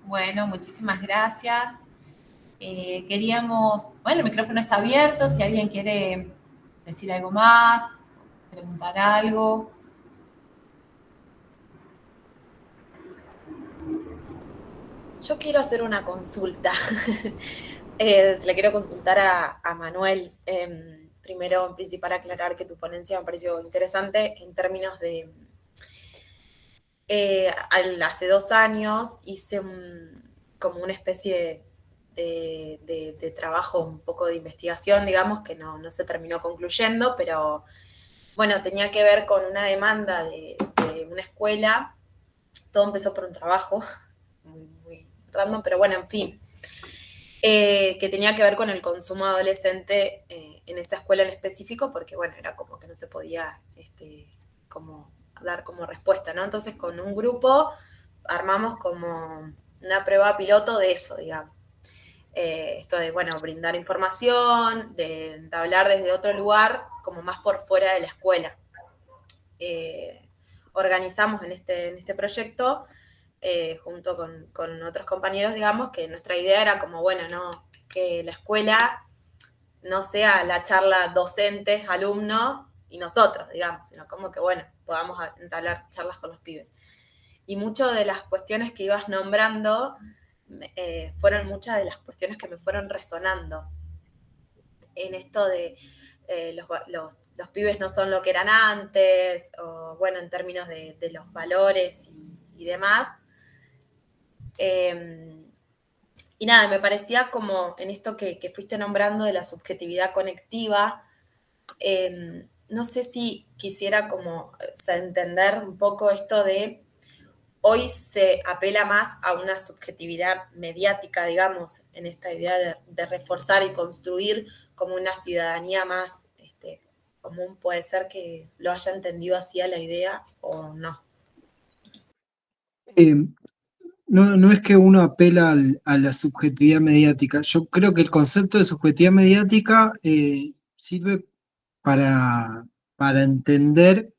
Bueno, muchísimas gracias. Bueno, el micrófono está abierto, si alguien quiere decir algo más, preguntar algo. Yo quiero hacer una consulta. Le quiero consultar a Manuel. Primero, en principal, aclarar que tu ponencia me pareció interesante en términos de... hace 2 años hice como una especie de trabajo, un poco de investigación, digamos, que no se terminó concluyendo, pero bueno, tenía que ver con una demanda de una escuela. Todo empezó por un trabajo muy random, pero bueno, en fin, que tenía que ver con el consumo adolescente en esa escuela en específico, porque bueno, era como que no se podía como dar como respuesta, ¿no? Entonces con un grupo armamos como una prueba piloto de eso, digamos. Esto de, bueno, brindar información, de entablar desde otro lugar, como más por fuera de la escuela. Organizamos en este proyecto, junto con otros compañeros, digamos, que nuestra idea era como, bueno, no, que la escuela no sea la charla docentes, alumnos y nosotros, digamos, sino como que, bueno, podamos entablar charlas con los pibes. Y muchas de las cuestiones que ibas nombrando fueron muchas de las cuestiones que me fueron resonando en esto de los pibes no son lo que eran antes, o bueno, en términos de los valores y demás. Y nada, me parecía como en esto que fuiste nombrando de la subjetividad conectiva, no sé si quisiera como entender un poco esto de hoy se apela más a una subjetividad mediática, digamos, en esta idea de reforzar y construir como una ciudadanía más común. Puede ser que lo haya entendido así a la idea o no. No es que uno apela a la subjetividad mediática. Yo creo que el concepto de subjetividad mediática sirve para entender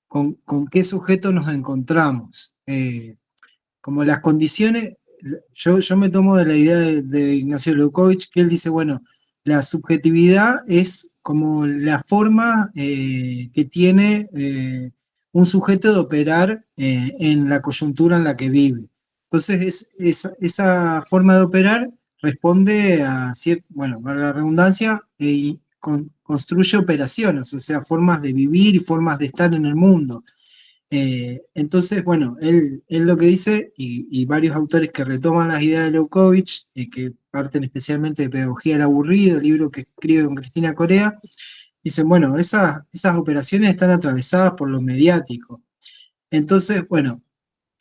con qué sujeto nos encontramos. Como las condiciones, yo me tomo de la idea de Ignacio Leucovich, que él dice, bueno, la subjetividad es como la forma que tiene un sujeto de operar en la coyuntura en la que vive. Entonces, esa forma de operar responde a bueno, para la redundancia, construye operaciones, o sea, formas de vivir y formas de estar en el mundo. Entonces, bueno, él lo que dice, y varios autores que retoman las ideas de Leucovich, que parten especialmente de Pedagogía del Aburrido, el libro que escribe con Cristina Corea, dicen, bueno, esas operaciones están atravesadas por lo mediático. Entonces, bueno,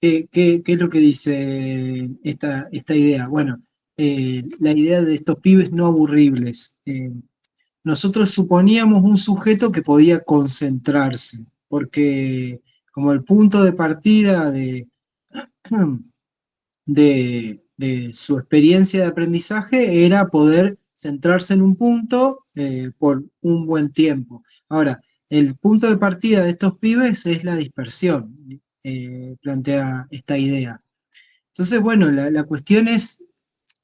¿qué es lo que dice esta idea? Bueno, la idea de estos pibes no aburribles. Nosotros suponíamos un sujeto que podía concentrarse, porque como el punto de partida de su experiencia de aprendizaje era poder centrarse en un punto por un buen tiempo. Ahora, el punto de partida de estos pibes es la dispersión, plantea esta idea. Entonces, bueno, la cuestión es, o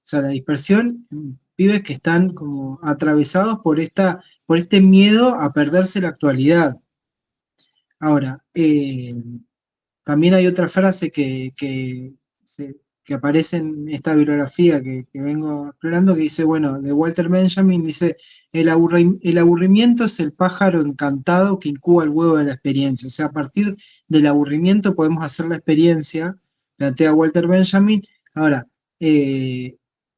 sea, la dispersión, pibes que están como atravesados por este miedo a perderse la actualidad. Ahora, también hay otra frase que aparece en esta bibliografía que vengo explorando, que dice, bueno, de Walter Benjamin, dice, el aburrimiento es el pájaro encantado que incuba el huevo de la experiencia. O sea, a partir del aburrimiento podemos hacer la experiencia, plantea Walter Benjamin. Ahora,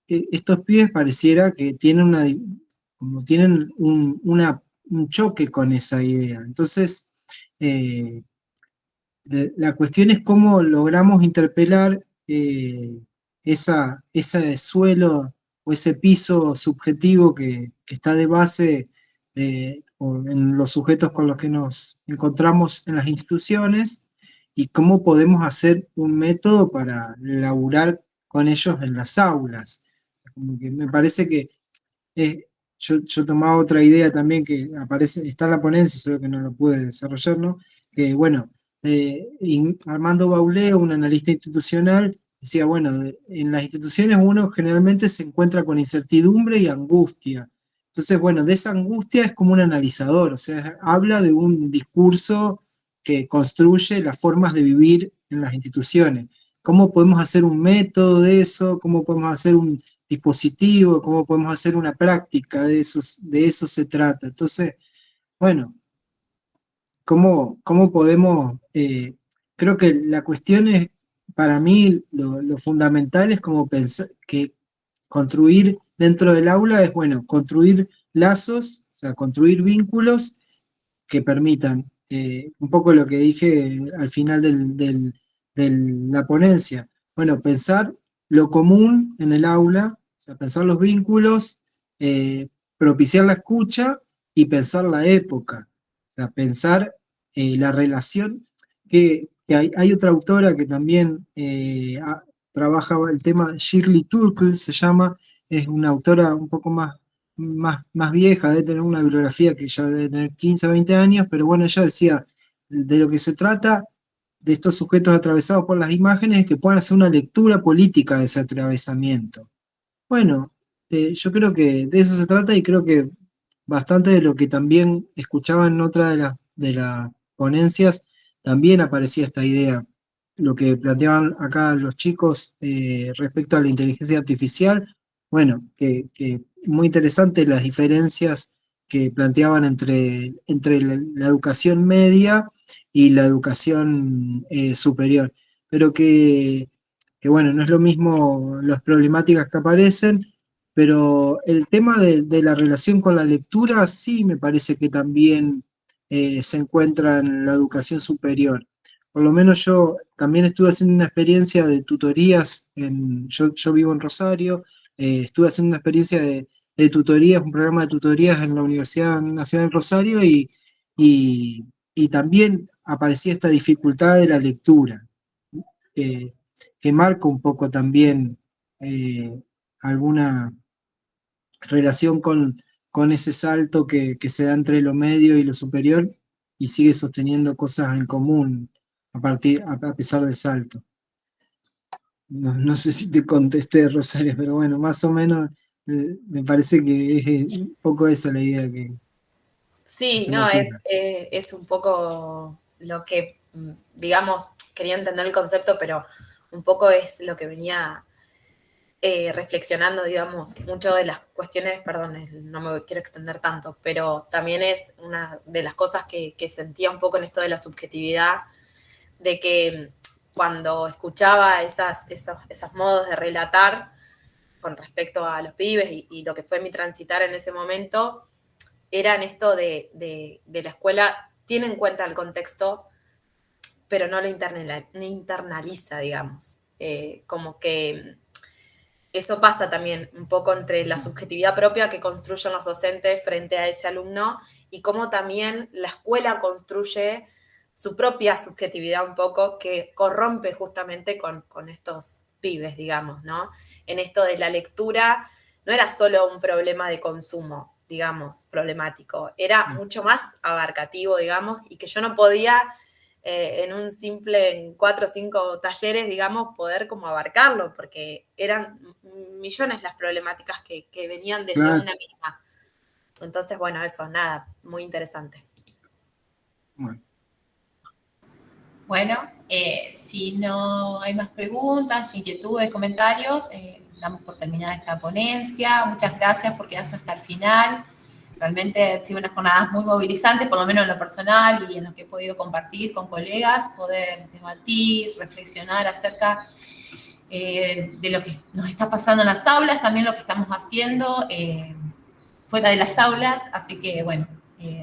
estos pibes pareciera que tienen un choque con esa idea. Entonces, la cuestión es cómo logramos interpelar ese suelo o ese piso subjetivo que está de base en los sujetos con los que nos encontramos en las instituciones, y cómo podemos hacer un método para laburar con ellos en las aulas. Como que me parece que yo tomaba otra idea también que está en la ponencia, solo que no lo pude desarrollar, ¿no? Que bueno, Armando Baulé, un analista institucional, decía, bueno, en las instituciones uno generalmente se encuentra con incertidumbre y angustia. Entonces, bueno, de esa angustia es como un analizador, o sea, habla de un discurso que construye las formas de vivir en las instituciones. ¿Cómo podemos hacer un método de eso? ¿Cómo podemos hacer un dispositivo? ¿Cómo podemos hacer una práctica de eso? De eso se trata. Entonces, bueno, ¿cómo podemos? Creo que la cuestión es, para mí, lo fundamental es como pensar que construir dentro del aula es, bueno, construir lazos, o sea, construir vínculos que permitan, un poco lo que dije al final de la ponencia, bueno, pensar lo común en el aula, o sea, pensar los vínculos, propiciar la escucha y pensar la época. O sea, pensar la relación que hay otra autora que también trabaja el tema, Shirley Turkle se llama, es una autora un poco más vieja, debe tener una bibliografía que ya debe tener 15 o 20 años, pero bueno, ella decía, de lo que se trata de estos sujetos atravesados por las imágenes es que puedan hacer una lectura política de ese atravesamiento. Bueno, yo creo que de eso se trata y creo que bastante de lo que también escuchaba en otra de las ponencias, también aparecía esta idea. Lo que planteaban acá los chicos respecto a la inteligencia artificial, bueno, que muy interesante las diferencias que planteaban entre la educación media y la educación superior, pero que bueno, no es lo mismo las problemáticas que aparecen, pero el tema de la relación con la lectura sí me parece que también se encuentra en la educación superior. Por lo menos yo también estuve haciendo una experiencia de tutorías, yo vivo en Rosario, estuve haciendo una experiencia de tutorías, un programa de tutorías en la Universidad Nacional de Rosario y también aparecía esta dificultad de la lectura, que marca un poco también alguna relación con ese salto que se da entre lo medio y lo superior y sigue sosteniendo cosas en común a pesar del salto. No sé si te contesté, Rosario, pero bueno, más o menos me parece que es un poco esa la idea que Sí, se me no, ocurre. es un poco lo que, digamos, quería entender el concepto, pero un poco es lo que venía reflexionando, digamos, mucho de las cuestiones, perdón, no me quiero extender tanto, pero también es una de las cosas que sentía un poco en esto de la subjetividad, de que cuando escuchaba esos modos de relatar con respecto a los pibes y lo que fue mi transitar en ese momento, eran esto de la escuela, tiene en cuenta el contexto, pero no lo internaliza, digamos. Como que eso pasa también un poco entre la subjetividad propia que construyen los docentes frente a ese alumno y cómo también la escuela construye su propia subjetividad un poco que corrompe justamente con estos pibes, digamos, ¿no? En esto de la lectura no era solo un problema de consumo, digamos, problemático, era mucho más abarcativo, digamos, y que yo no podía en 4 o 5 talleres, digamos, poder como abarcarlo, porque eran millones las problemáticas que venían desde Claro, una misma. Entonces, bueno, eso, nada, muy interesante. bueno. Bueno, si no hay más preguntas, inquietudes, comentarios, damos por terminada esta ponencia. Muchas gracias por quedarse hasta el final. Realmente han sido unas jornadas muy movilizantes, por lo menos en lo personal y en lo que he podido compartir con colegas, poder debatir, reflexionar acerca de lo que nos está pasando en las aulas, también lo que estamos haciendo fuera de las aulas. Así que, bueno,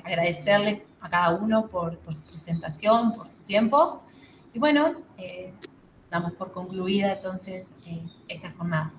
agradecerles a cada uno por su presentación, por su tiempo. Y bueno, damos por concluida entonces esta jornada.